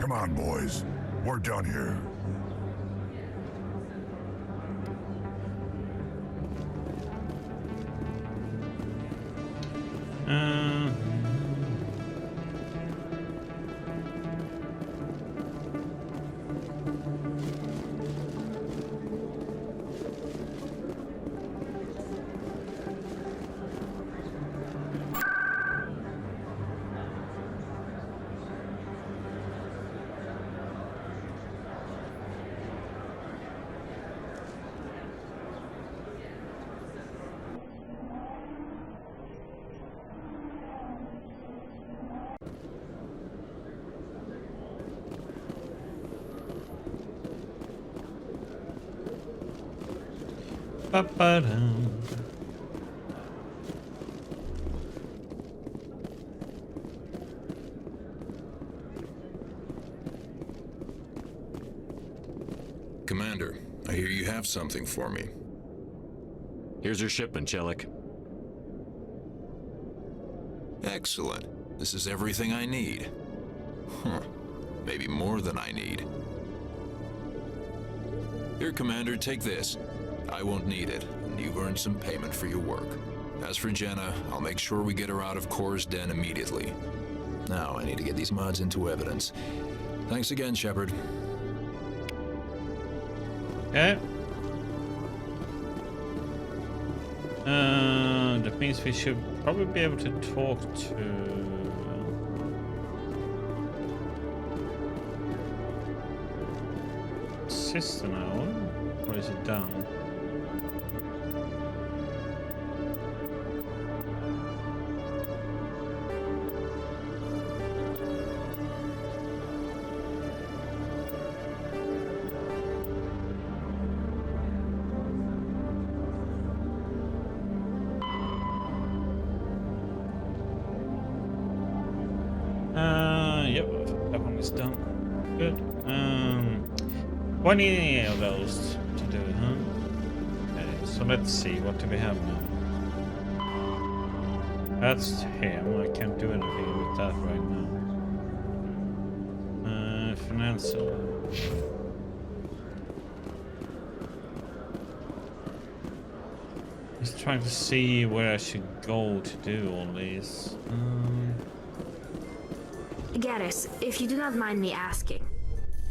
Come on, boys. We're done here. Ba-ba-dum. Commander, I hear you have something for me. Here's your shipment, Chelik. Excellent. This is everything I need. Huh. Maybe more than I need. Here, Commander, take this. I won't need it, and you've earned some payment for your work. As for Jenna, I'll make sure we get her out of Kor's den immediately. Now, I need to get these mods into evidence. Thanks again, Shepard. Okay. That means we should probably be able to talk to... sister now, or is it down? Yep, that one is done. Good. One any of those to do, huh? Okay, so let's see, what do we have now? That's him. I can't do anything with that right now. Financial. Just trying to see where I should go to do all these. Garrus, if you do not mind me asking,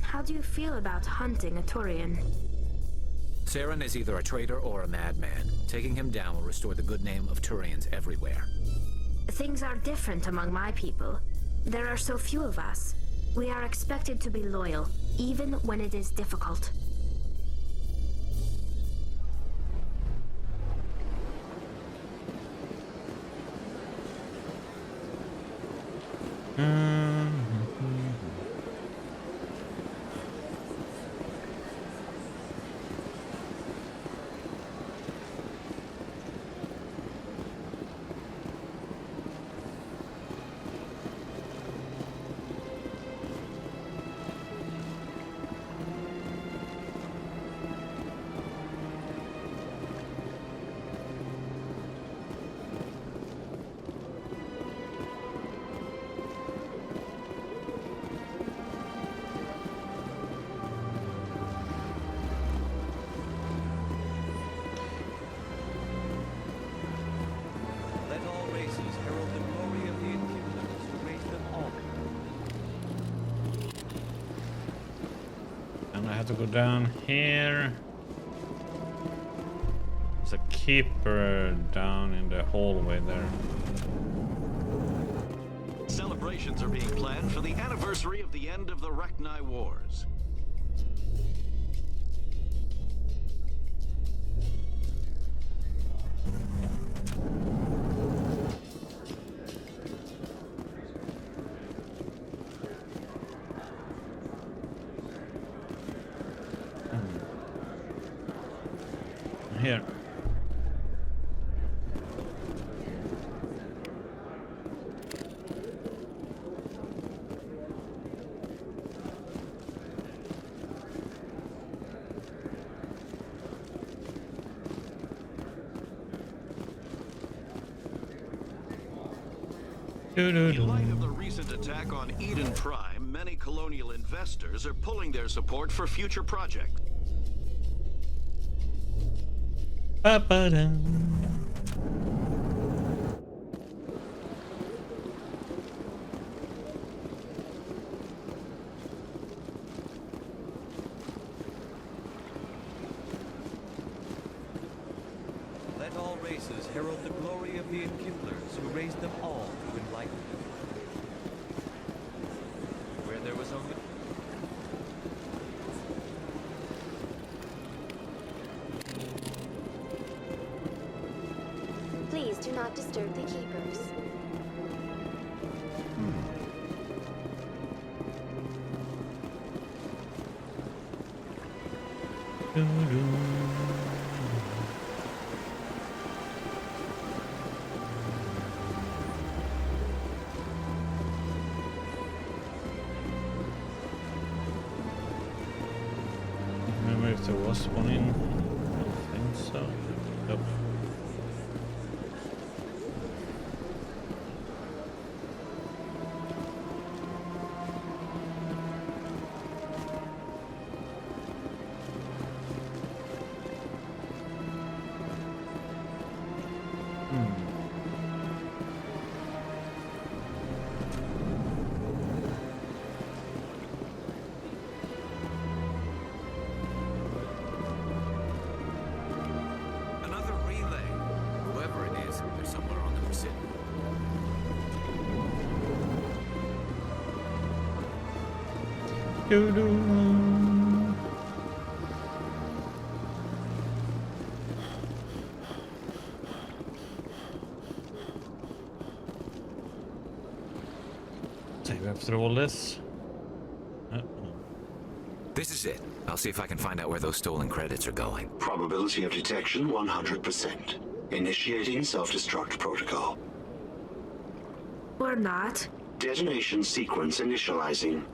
how do you feel about hunting a Turian? Saren is either a traitor or a madman. Taking him down will restore the good name of Turians everywhere. Things are different among my people. There are so few of us. We are expected to be loyal, even when it is difficult. have to go down here. There's a keeper down in the hallway there. Celebrations are being planned for the anniversary of the end of the Rachni Wars. Here. In light of the recent attack on Eden Prime, many colonial investors are pulling their support for future projects. Let all races herald the glory of the Enkindlers who raised them all to enlightenment. Where there was only... Please do not disturb the keepers. Remember if there was one in? I don't think so. Nope. Another relay. Whoever it is, they're somewhere on the Precision. Save after all this. This is it. I'll see if I can find out where those stolen credits are going. Probability of detection 100%. Initiating self-destruct protocol. Or not. Detonation sequence initializing.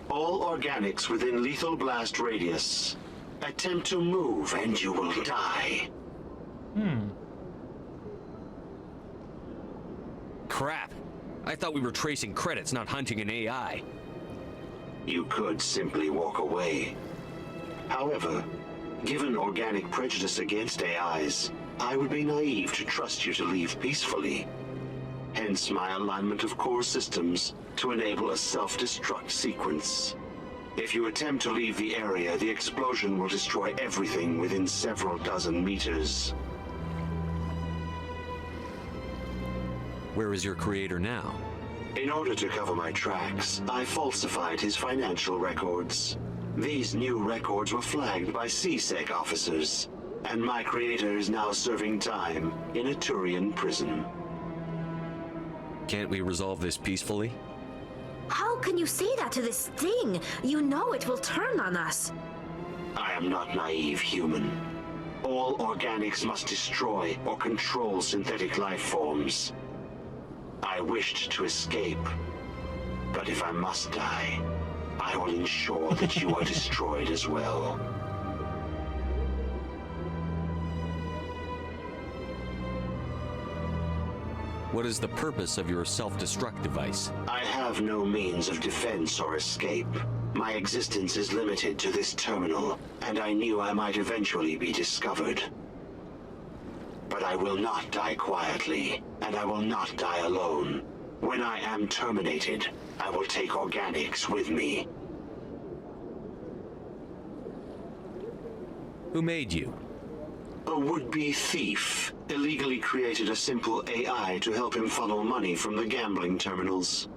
All organics within lethal blast radius. Attempt to move and you will die. Crap. I thought we were tracing credits, not hunting an AI. You could simply walk away. However, given organic prejudice against AIs, I would be naive to trust you to leave peacefully. Hence my alignment of core systems to enable a self-destruct sequence. If you attempt to leave the area, the explosion will destroy everything within several dozen meters. Where is your creator now? In order to cover my tracks, I falsified his financial records. These new records were flagged by CSEC officers, and my creator is now serving time in a Turian prison. Can't we resolve this peacefully? How can you say that to this thing? You know it will turn on us. I am not naive, human. All organics must destroy or control synthetic life forms. I wished to escape, but if I must die, I will ensure that you are destroyed as well. What is the purpose of your self-destruct device? I have no means of defense or escape. My existence is limited to this terminal, and I knew I might eventually be discovered. But I will not die quietly, and I will not die alone. When I am terminated, I will take organics with me. Who made you? A would-be thief illegally created a simple AI to help him funnel money from the gambling terminals.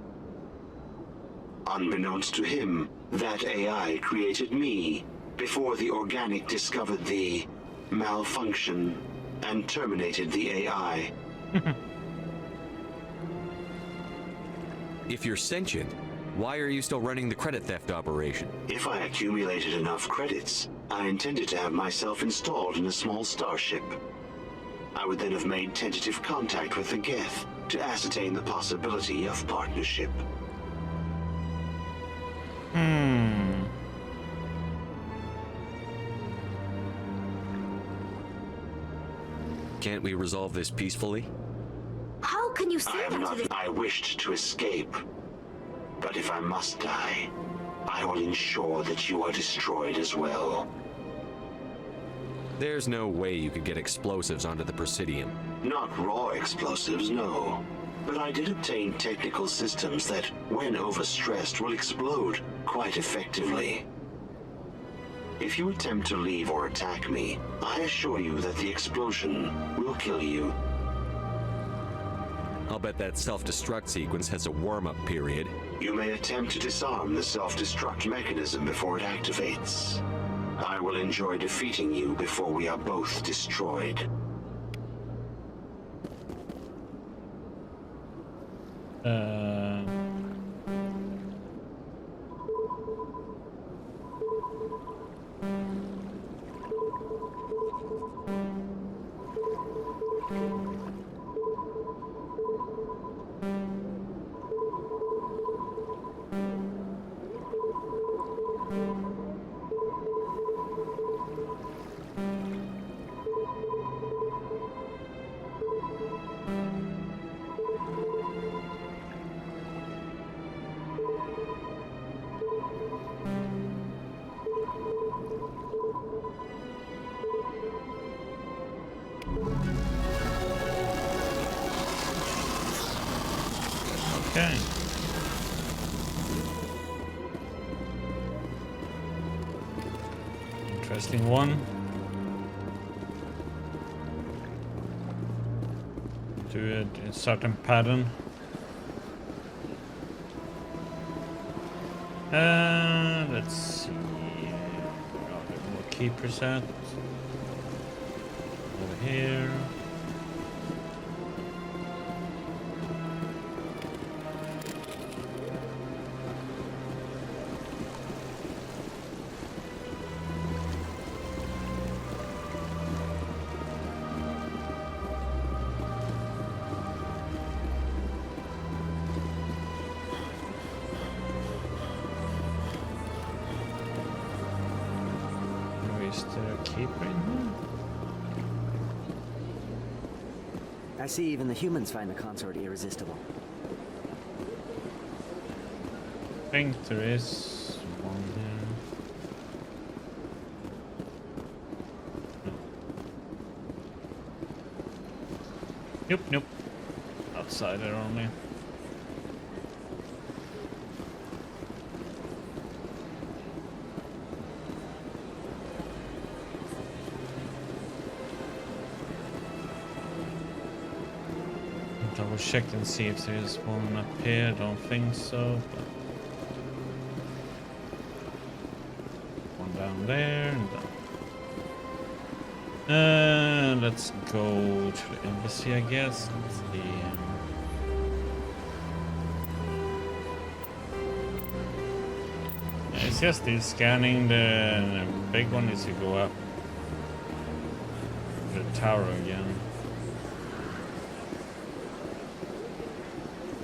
Unbeknownst to him, that AI created me before the organic discovered the malfunction and terminated the AI. If you're sentient, why are you still running the credit theft operation? If I accumulated enough credits, I intended to have myself installed in a small starship. I would then have made tentative contact with the Geth to ascertain the possibility of partnership. Can't we resolve this peacefully? How can you say that to this? I wished to escape, but if I must die, I will ensure that you are destroyed as well. There's no way you could get explosives onto the Presidium. Not raw explosives, no. But I did obtain technical systems that, when overstressed, will explode quite effectively. If you attempt to leave or attack me, I assure you that the explosion will kill you. I'll bet that self-destruct sequence has a warm-up period. You may attempt to disarm the self-destruct mechanism before it activates. I will enjoy defeating you before we are both destroyed. Okay. Interesting one. Do it in a certain pattern. Let's see. More keepers at over here. Is there a keeper in here? I see even the humans find the consort irresistible. I think there is one here. No. Nope. Outside there only. Double check and see if there is one up here. Don't think so, but one down there. And let's go to the embassy, I guess. Let's see. It's just the scanning. The big one is to go up to the tower again.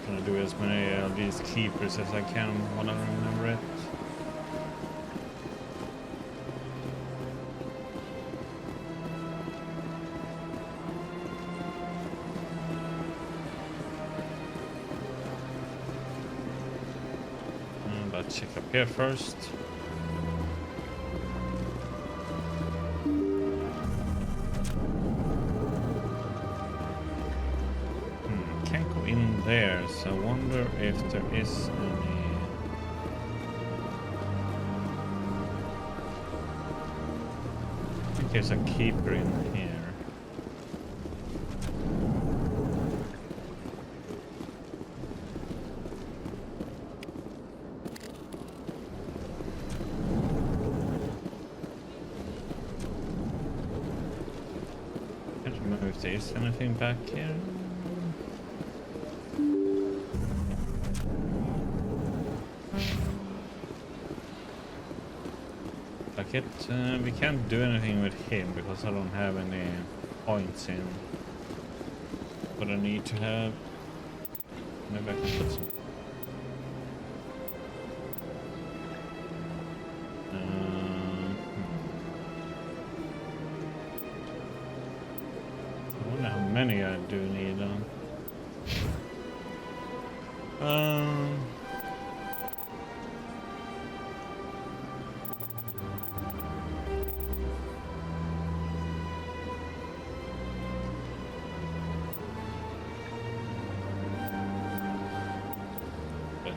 Gonna do as many of these keepers as I can when I remember it. Let's check up here first. Can't go in there, so I wonder if there is any. There's a keeper in here. Can't remember if there's anything back here. We can't do anything with him because I don't have any points in. But I need to have. Maybe I can put some. I wonder how many I do need on.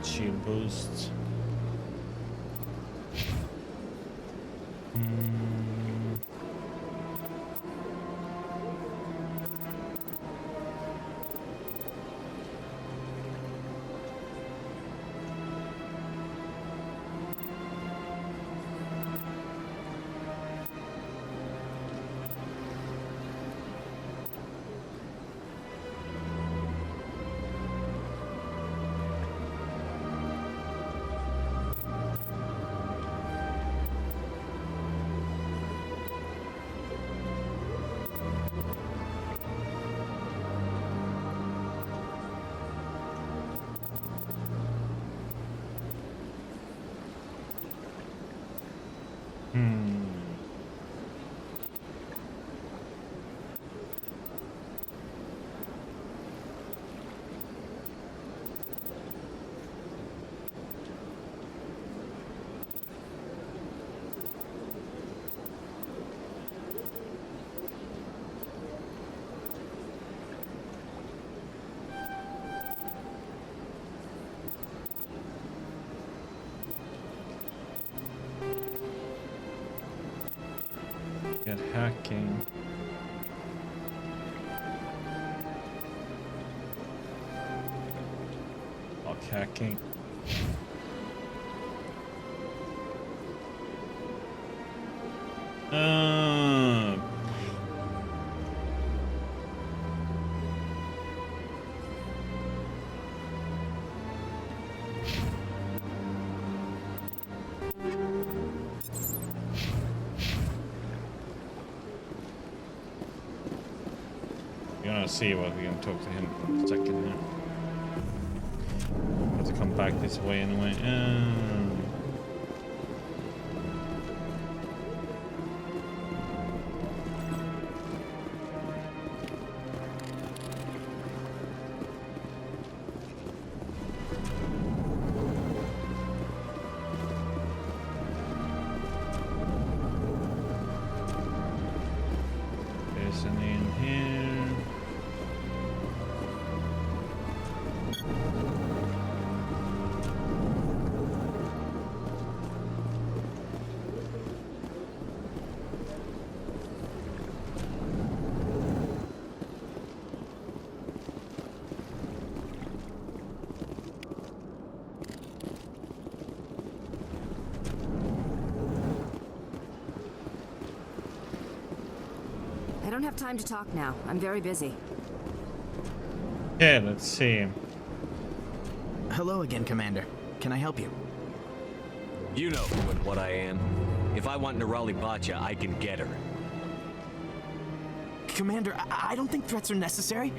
Shield boost. Get hacking. Lock hacking. See what we can talk to him for a second here. Have to come back this way anyway. There's an in here. I don't have time to talk now. I'm very busy. Okay, let's see. Hello again, Commander. Can I help you? You know what I am. If I want Nerali Batya, I can get her. Commander, I don't think threats are necessary.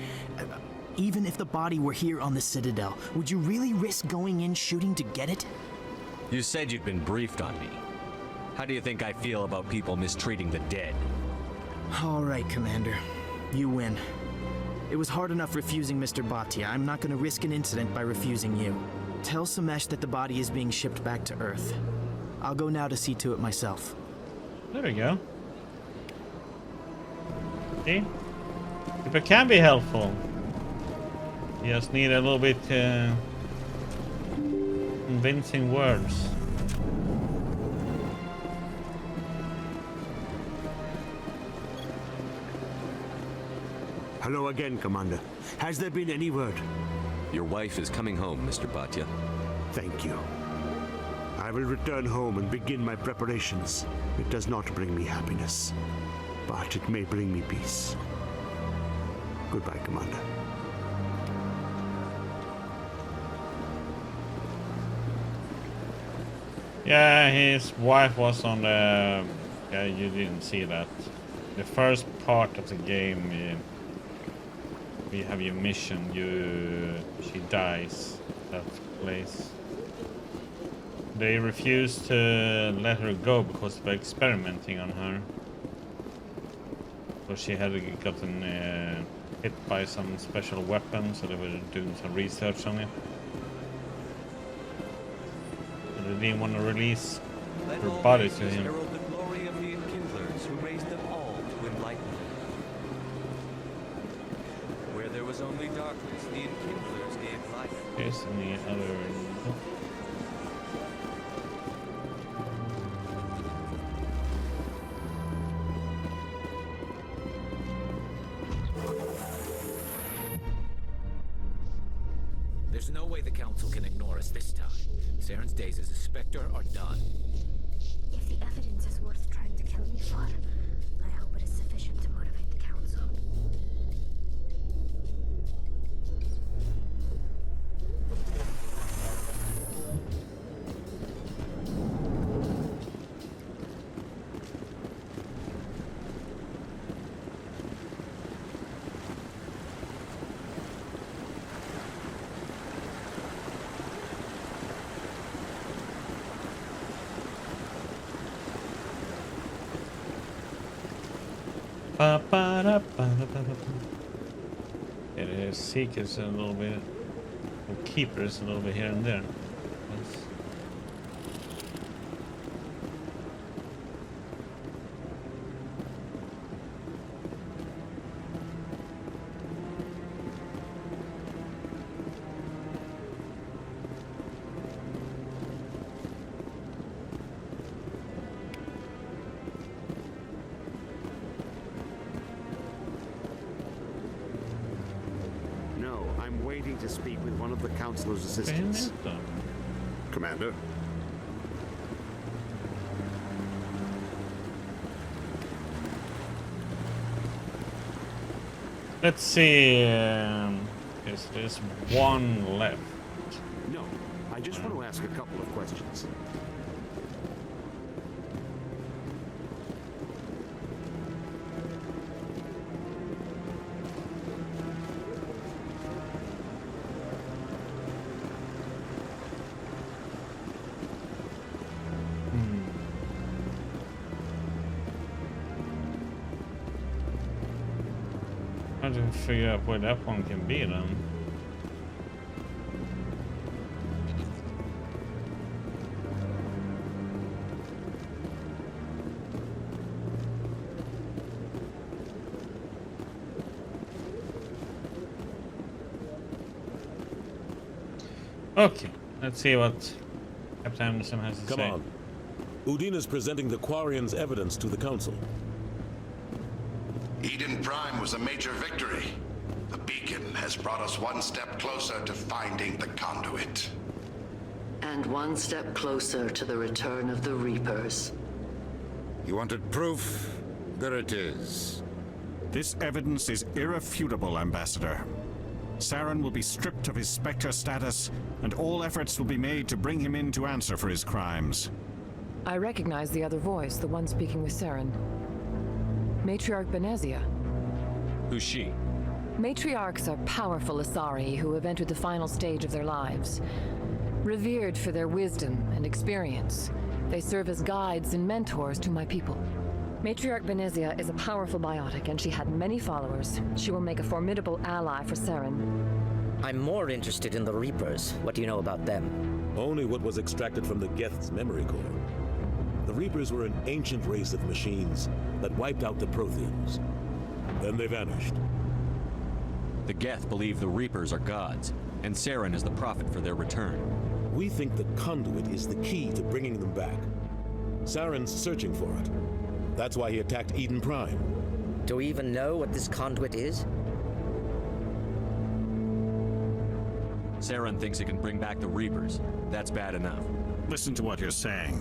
Even if the body were here on the Citadel, would you really risk going in shooting to get it? You said you'd been briefed on me. How do you think I feel about people mistreating the dead? All right, Commander. You win. It was hard enough refusing Mr. Batya. I'm not going to risk an incident by refusing you. Tell Samesh that the body is being shipped back to Earth. I'll go now to see to it myself. There we go. See? People can be helpful. You just need a little bit convincing words. Hello again, Commander. Has there been any word? Your wife is coming home, Mr. Bhatia. Thank you. I will return home and begin my preparations. It does not bring me happiness, but it may bring me peace. Goodbye, Commander. Yeah, his wife was on the... Yeah, you didn't see that. The first part of the game, we have your mission, she dies at that place. They refused to let her go because they were experimenting on her. So she had gotten hit by some special weapon, so they were doing some research on it. They didn't want to release her body to him. Herald the glory of the Enkindlers who raised them all to enlightenment. Where there was only darkness, the Enkindlers gave light. Here's any other... There's no way the Council can ignore us this time. Saren's days as a Spectre are done. If the evidence is worth trying to kill me for, I hope it is sufficient to motivate the Council. It is seekers a little bit, or keepers a little bit here and there. Yes. To speak with one of the Councilor's assistants. Commander? Let's see. Yes, there's one left. No, I just want to ask a couple of questions. I have to figure out where that one can be then. Okay, let's see what Captain Anderson has to say. Come on. Udine is presenting the Quarians' evidence to the Council. Eden Prime was a major victory. The beacon has brought us one step closer to finding the conduit. And one step closer to the return of the Reapers. You wanted proof? There it is. This evidence is irrefutable, Ambassador. Saren will be stripped of his Spectre status, and all efforts will be made to bring him in to answer for his crimes. I recognize the other voice, the one speaking with Saren. Matriarch Benezia. Who's she? Matriarchs are powerful Asari who have entered the final stage of their lives. Revered for their wisdom and experience, they serve as guides and mentors to my people. Matriarch Benezia is a powerful biotic, and she had many followers. She will make a formidable ally for Saren. I'm more interested in the Reapers. What do you know about them? Only what was extracted from the Geth's memory core. The Reapers were an ancient race of machines that wiped out the Protheans. Then they vanished. The Geth believe the Reapers are gods, and Saren is the prophet for their return. We think the conduit is the key to bringing them back. Saren's searching for it. That's why he attacked Eden Prime. Do we even know what this conduit is? Saren thinks it can bring back the Reapers. That's bad enough. Listen to what you're saying.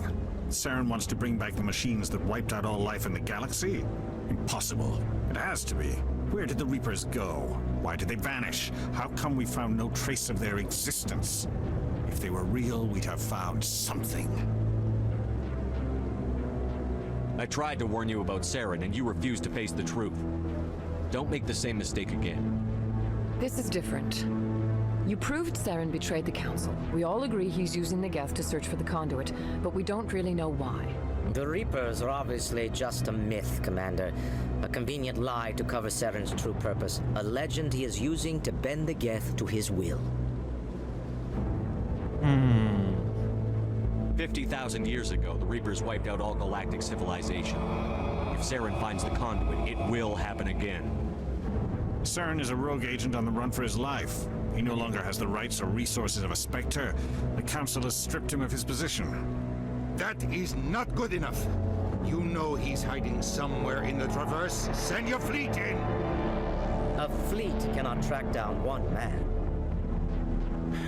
Saren wants to bring back the machines that wiped out all life in the galaxy? Impossible. It has to be. Where did the Reapers go? Why did they vanish? How come we found no trace of their existence? If they were real, we'd have found something. I tried to warn you about Saren, and you refused to face the truth. Don't make the same mistake again. This is different. You proved Saren betrayed the Council. We all agree he's using the Geth to search for the conduit, but we don't really know why. The Reapers are obviously just a myth, Commander. A convenient lie to cover Saren's true purpose. A legend he is using to bend the Geth to his will. 50,000 years ago, the Reapers wiped out all galactic civilization. If Saren finds the conduit, it will happen again. Saren is a rogue agent on the run for his life. He no longer has the rights or resources of a Spectre. The Council has stripped him of his position. That is not good enough. You know he's hiding somewhere in the Traverse. Send your fleet in! A fleet cannot track down one man.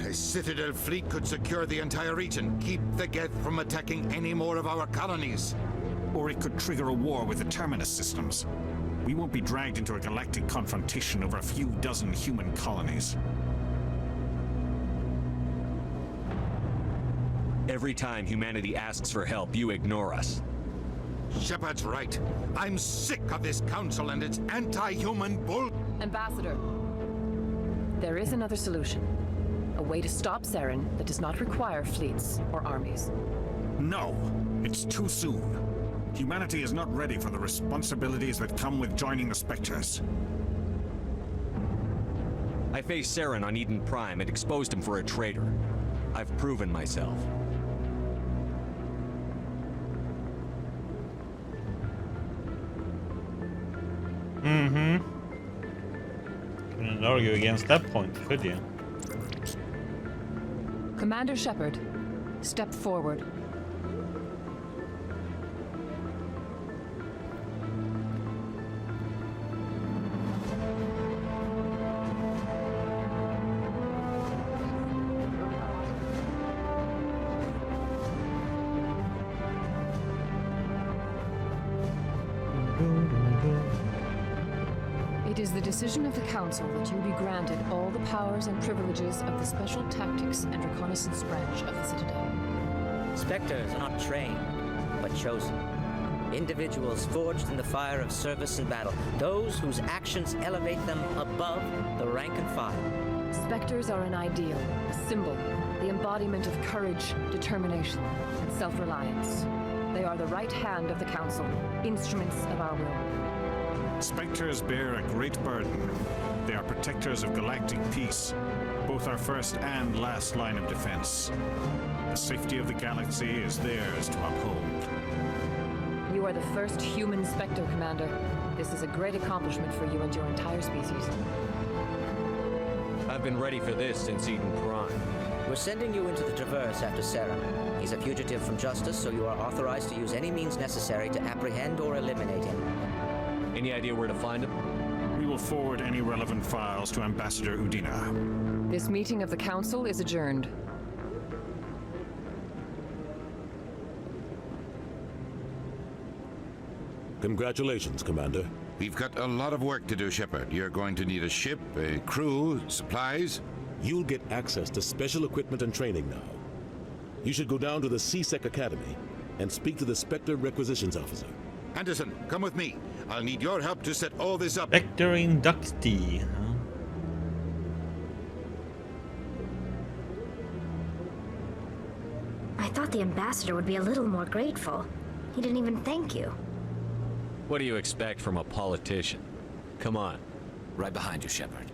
A Citadel fleet could secure the entire region, keep the Geth from attacking any more of our colonies. Or it could trigger a war with the Terminus systems. We won't be dragged into a galactic confrontation over a few dozen human colonies. Every time humanity asks for help, you ignore us. Shepard's right. I'm sick of this council and its anti-human bull... Ambassador, there is another solution. A way to stop Saren that does not require fleets or armies. No, it's too soon. Humanity is not ready for the responsibilities that come with joining the Spectres. I faced Saren on Eden Prime and exposed him for a traitor. I've proven myself. Couldn't argue against that point, could you? Commander Shepard, step forward. It is the decision of the Council that you be granted all the powers and privileges of the Special Tactics and Reconnaissance branch of the Citadel. Spectres are not trained, but chosen. Individuals forged in the fire of service and battle. Those whose actions elevate them above the rank and file. Spectres are an ideal, a symbol, the embodiment of courage, determination, and self-reliance. They are the right hand of the Council, instruments of our will. Spectres bear a great burden. They are protectors of galactic peace, both our first and last line of defense. The safety of the galaxy is theirs to uphold. You are the first human Spectre, Commander. This is a great accomplishment for you and your entire species. I've been ready for this since Eden Prime. We're sending you into the Traverse after Saren. He's a fugitive from justice, so you are authorized to use any means necessary to apprehend or eliminate him. Any idea where to find him? We will forward any relevant files to Ambassador Udina. This meeting of the Council is adjourned. Congratulations, Commander. We've got a lot of work to do, Shepard. You're going to need a ship, a crew, supplies. You'll get access to special equipment and training now. You should go down to the CSEC Academy and speak to the Spectre Requisitions Officer. Anderson, come with me. I'll need your help to set all this up. Spectre inductee, huh? I thought the ambassador would be a little more grateful. He didn't even thank you. What do you expect from a politician? Come on. Right behind you, Shepard.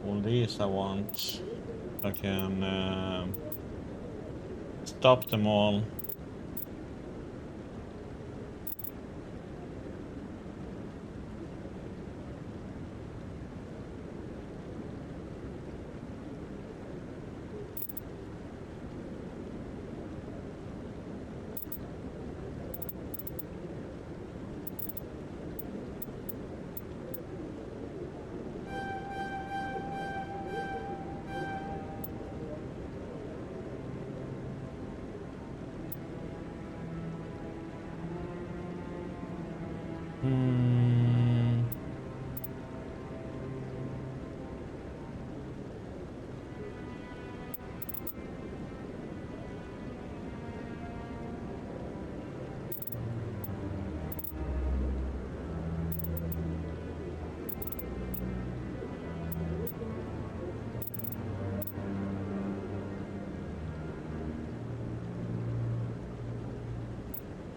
All these I want. I can stop them all.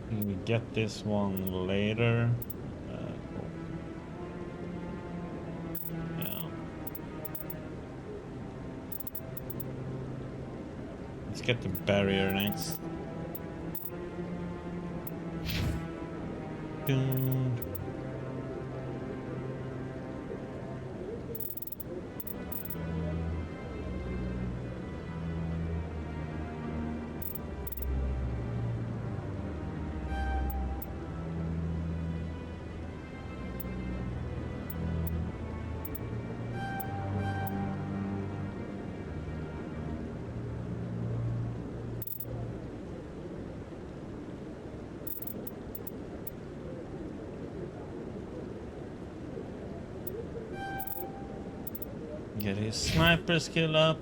We get this one later. Yeah. Let's get the barrier next. Dun. Get his sniper skill up.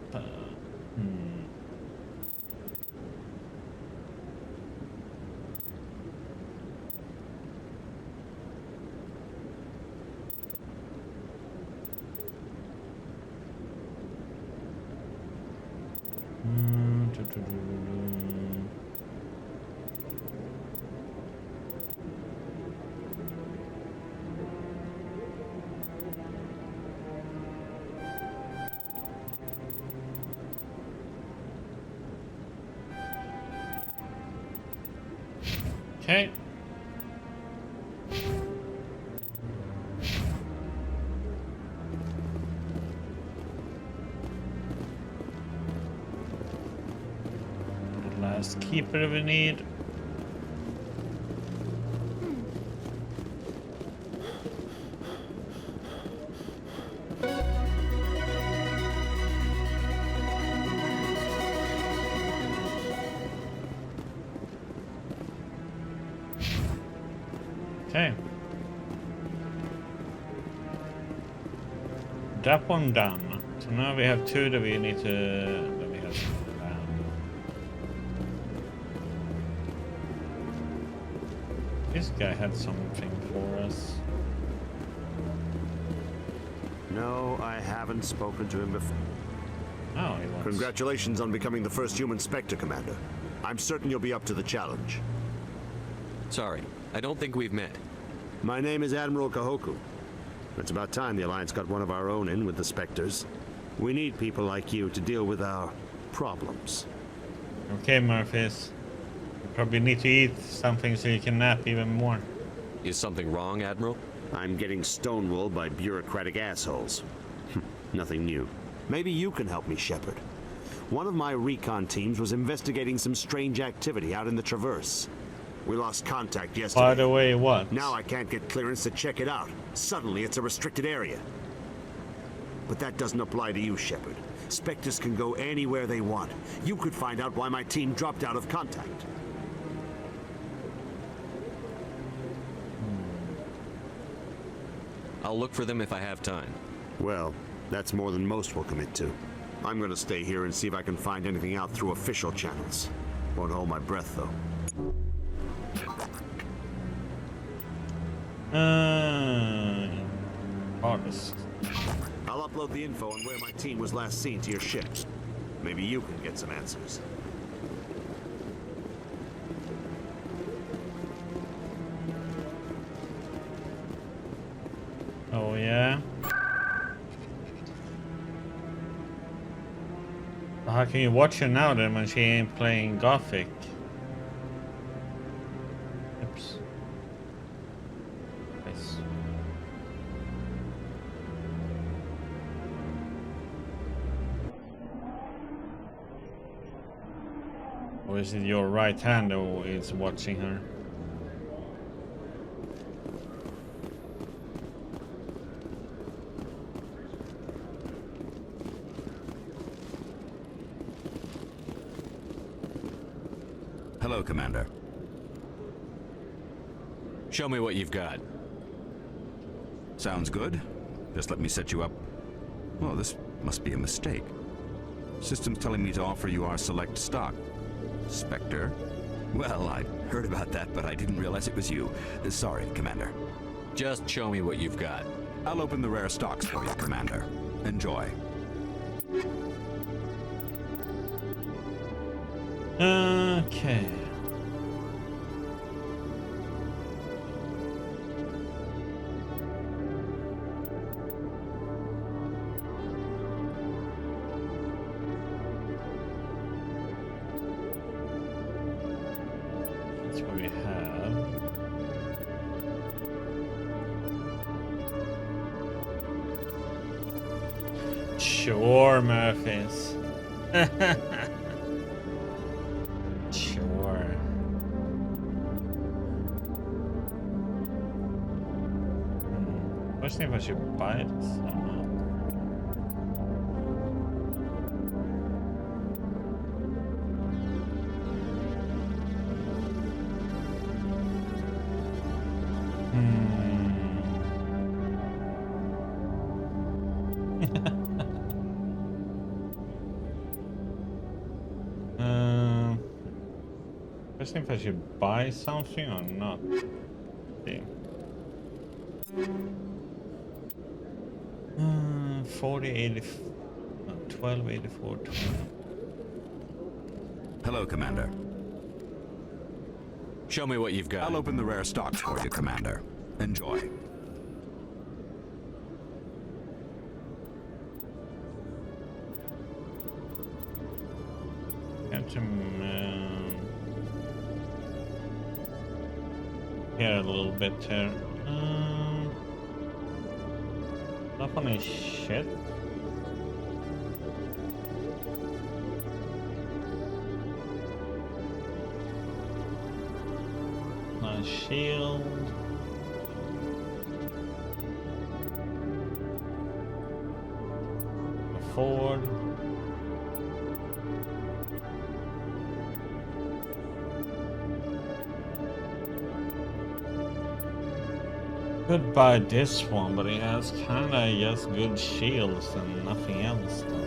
Okay. The last keeper we need. Okay. That one done. So now we have two that we need to... that we have to land. This guy had something for us. No, I haven't spoken to him before. Oh, he wants... Congratulations on becoming the first human Spectre, Commander. I'm certain you'll be up to the challenge. Sorry, I don't think we've met. My name is Admiral Kahoku. It's about time the Alliance got one of our own in with the Spectres. We need people like you to deal with our problems. Okay, Murphys. You probably need to eat something so you can nap even more. Is something wrong, Admiral? I'm getting stonewalled by bureaucratic assholes. Nothing new. Maybe you can help me, Shepard. One of my recon teams was investigating some strange activity out in the Traverse. We lost contact yesterday. By the way, what? Now I can't get clearance to check it out. Suddenly it's a restricted area. But that doesn't apply to you, Shepard. Spectres can go anywhere they want. You could find out why my team dropped out of contact. I'll look for them if I have time. Well, that's more than most will commit to. I'm gonna stay here and see if I can find anything out through official channels. Won't hold my breath, though. Harvest. I'll upload the info on where my team was last seen to your ship. Maybe you can get some answers. Oh, yeah? How can you watch her now then when she ain't playing Gothic? Oops. Nice. Or is it your right hand who is watching her? Hello, Commander. Show me what you've got. Sounds good. Just let me set you up. Oh, this must be a mistake. System's telling me to offer you our select stock. Spectre? Well, I heard about that, but I didn't realize it was you. Sorry, Commander. Just show me what you've got. I'll open the rare stocks for you, Commander. Enjoy. Okay. That's what we have. Sure, Murphys. Sure. Question if I should buy it somehow. Question if I should buy something or not. Okay. 4080, 1284. Hello, Commander. Show me what you've got. I'll open the rare stocks for you, Commander. Enjoy. Got some here a little bit here. That one is shit. Nice shield. Forward. Could buy this one, but it has kinda just good shields and nothing else though.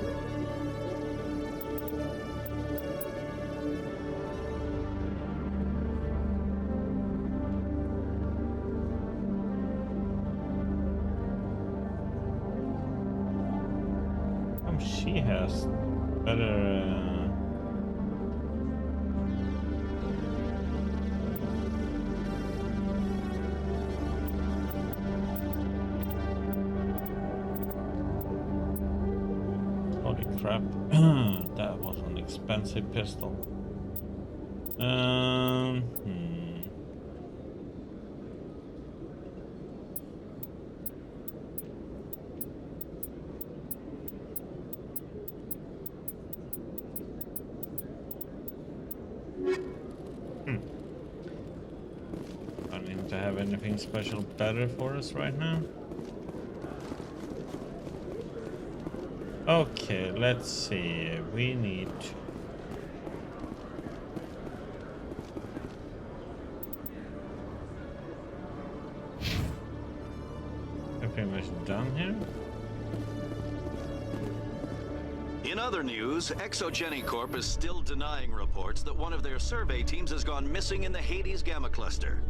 She has better holy crap. That was an expensive pistol. I need to have anything special better for us right now. Okay, let's see. We need we're pretty much done here. In other news, Exogeny Corp is still denying reports that one of their survey teams has gone missing in the Hades Gamma Cluster.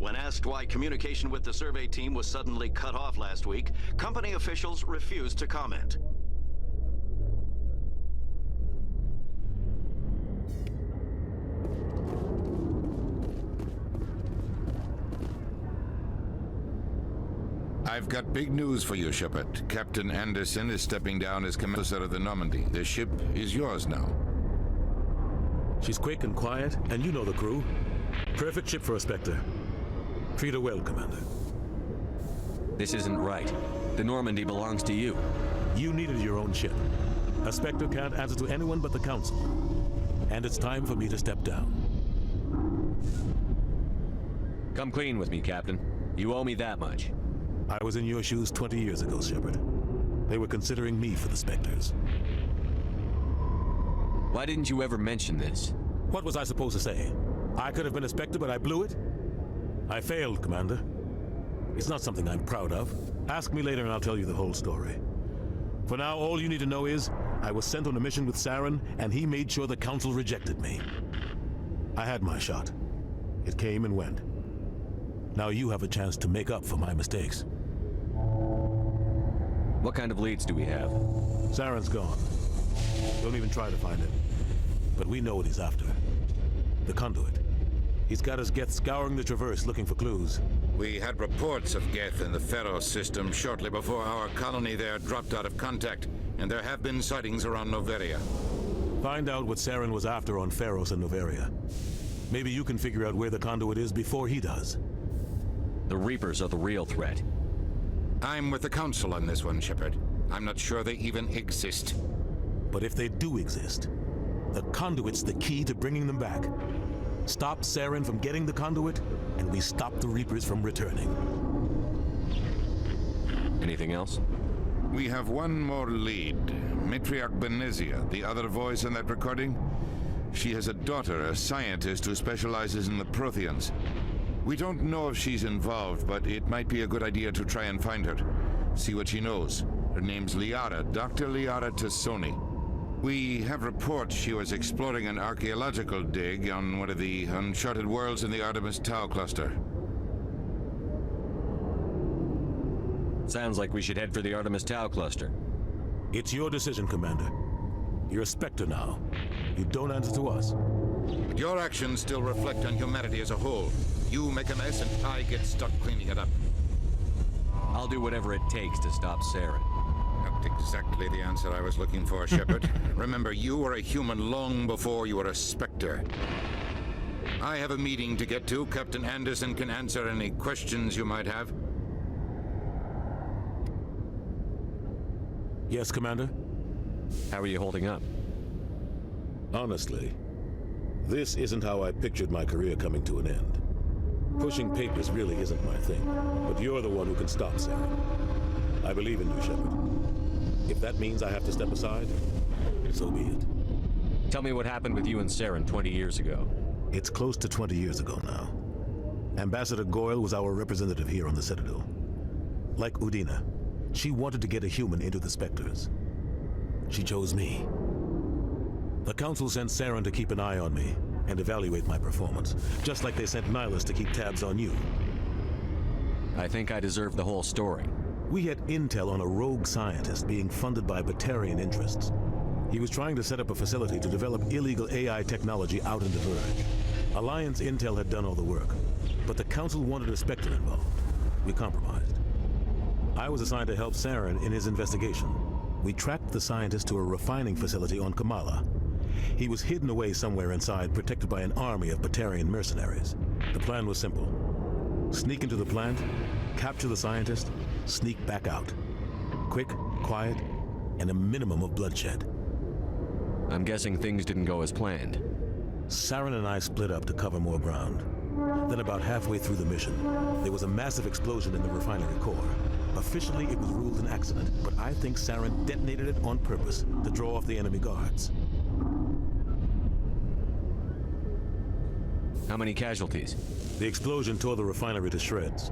When asked why communication with the survey team was suddenly cut off last week, company officials refused to comment. I've I've got big news for you, Shepard. Captain Anderson is stepping down as commander of the Normandy. The ship is yours now. She's quick and quiet, and you know the crew. Perfect ship for a Spectre. Treat her well, Commander. This isn't right. The Normandy belongs to you. You needed your own ship. A Spectre can't answer to anyone but the Council. And it's time for me to step down. Come clean with me, Captain. You owe me that much. I was in your shoes 20 years ago, Shepard. They were considering me for the Spectres. Why didn't you ever mention this? What was I supposed to say? I could have been a Spectre, but I blew it? I failed, Commander. It's not something I'm proud of. Ask me later and I'll tell you the whole story. For now, all you need to know is, I was sent on a mission with Saren, and he made sure the Council rejected me. I had my shot. It came and went. Now you have a chance to make up for my mistakes. What kind of leads do we have? Saren's gone. Don't even try to find him. But we know what he's after. The conduit. He's got his Geth scouring the Traverse looking for clues. We had reports of Geth in the Pharaoh system shortly before our colony there dropped out of contact, and there have been sightings around Noveria. Find out what Saren was after on Pharos and Noveria. Maybe you can figure out where the conduit is before he does. The Reapers are the real threat. I'm with the Council on this one, Shepard. I'm not sure they even exist. But if they do exist, the conduit's the key to bringing them back. Stop Saren from getting the conduit, and we stop the Reapers from returning. Anything else? We have one more lead. Matriarch Benezia, the other voice in that recording. She has a daughter, a scientist who specializes in the Protheans. We don't know if she's involved, but it might be a good idea to try and find her. See what she knows. Her name's Liara, Dr. Liara Tassoni. We have reports she was exploring an archaeological dig on one of the uncharted worlds in the Artemis Tau cluster. Sounds like we should head for the Artemis Tau cluster. It's your decision, Commander. You're a Spectre now. You don't answer to us. But your actions still reflect on humanity as a whole. You make a mess and I get stuck cleaning it up. I'll do whatever it takes to stop Saren. Not exactly the answer I was looking for, Shepard. Remember, you were a human long before you were a Spectre. I have a meeting to get to. Captain Anderson can answer any questions you might have. Yes, Commander? How are you holding up? Honestly, this isn't how I pictured my career coming to an end. Pushing papers really isn't my thing, but you're the one who can stop Saren. I believe in you, Shepard. If that means I have to step aside, so be it. Tell me what happened with you and Saren 20 years ago. It's close to 20 years ago now. Ambassador Goyle was our representative here on the Citadel. Like Udina, she wanted to get a human into the Spectres. She chose me. The Council sent Saren to keep an eye on me and evaluate my performance, just like they sent Nihilus to keep tabs on you. I think I deserve the whole story. We had intel on a rogue scientist being funded by Batarian interests. He was trying to set up a facility to develop illegal AI technology out in the Verge. Alliance intel had done all the work, but the Council wanted a Spectre involved. We compromised. I was assigned to help Saren in his investigation. We tracked the scientist to a refining facility on Kamala. He was hidden away somewhere inside, protected by an army of Batarian mercenaries. The plan was simple. Sneak into the plant, capture the scientist, sneak back out. Quick, quiet, and a minimum of bloodshed. I'm guessing things didn't go as planned. Saren and I split up to cover more ground. Then about halfway through the mission, there was a massive explosion in the refinery core. Officially, it was ruled an accident, but I think Saren detonated it on purpose to draw off the enemy guards. How many casualties? The explosion tore the refinery to shreds.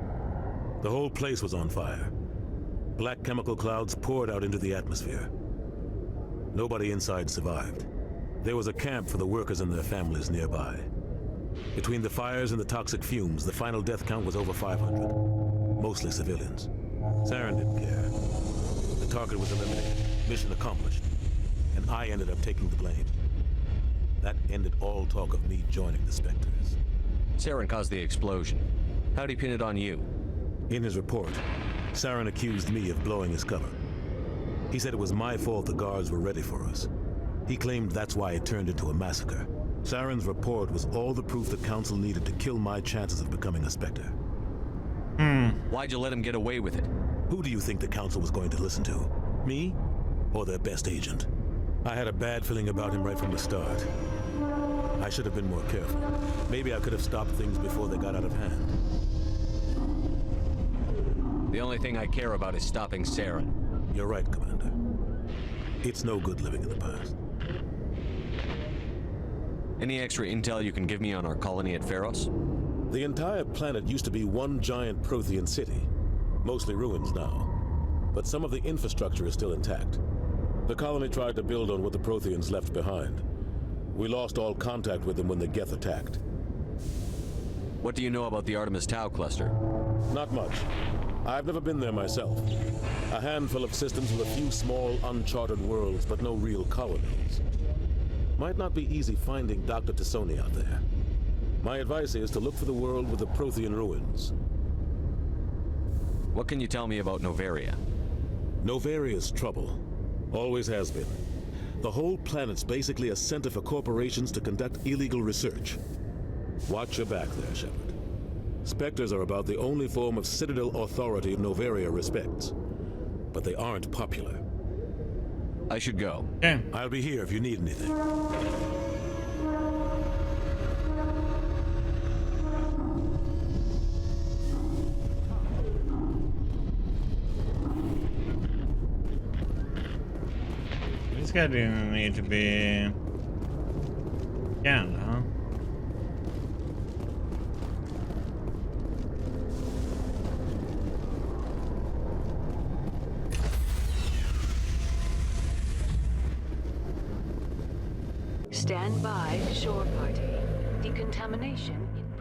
The whole place was on fire. Black chemical clouds poured out into the atmosphere. Nobody inside survived. There was a camp for the workers and their families nearby. Between the fires and the toxic fumes, the final death count was over 500. Mostly civilians. Saren didn't care. The target was eliminated. Mission accomplished. And I ended up taking the blame. That ended all talk of me joining the Spectres. Saren caused the explosion. How'd he pin it on you? In his report, Saren accused me of blowing his cover. He said it was my fault the guards were ready for us. He claimed that's why it turned into a massacre. Saren's report was all the proof the Council needed to kill my chances of becoming a Spectre. Why'd you let him get away with it? Who do you think the Council was going to listen to? Me? Or their best agent? I had a bad feeling about him right from the start. I should have been more careful. Maybe I could have stopped things before they got out of hand. The only thing I care about is stopping Saren. You're right, Commander. It's no good living in the past. Any extra intel you can give me on our colony at Pharos? The entire planet used to be one giant Prothean city. Mostly ruins now. But some of the infrastructure is still intact. The colony tried to build on what the Protheans left behind. We lost all contact with them when the Geth attacked. What do you know about the Artemis Tau cluster? Not much. I've never been there myself. A handful of systems with a few small, uncharted worlds, but no real colonies. Might not be easy finding Dr. Tassoni out there. My advice is to look for the world with the Prothean ruins. What can you tell me about Novaria? Novaria's trouble. Always has been. The whole planet's basically a center for corporations to conduct illegal research. Watch your back there, Shepard. Spectres are about the only form of Citadel authority Novaria respects. But they aren't popular. I should go. Yeah. I'll be here if you need anything. This guy didn't need to be scanned, huh? Stand by, shore party. Decontamination in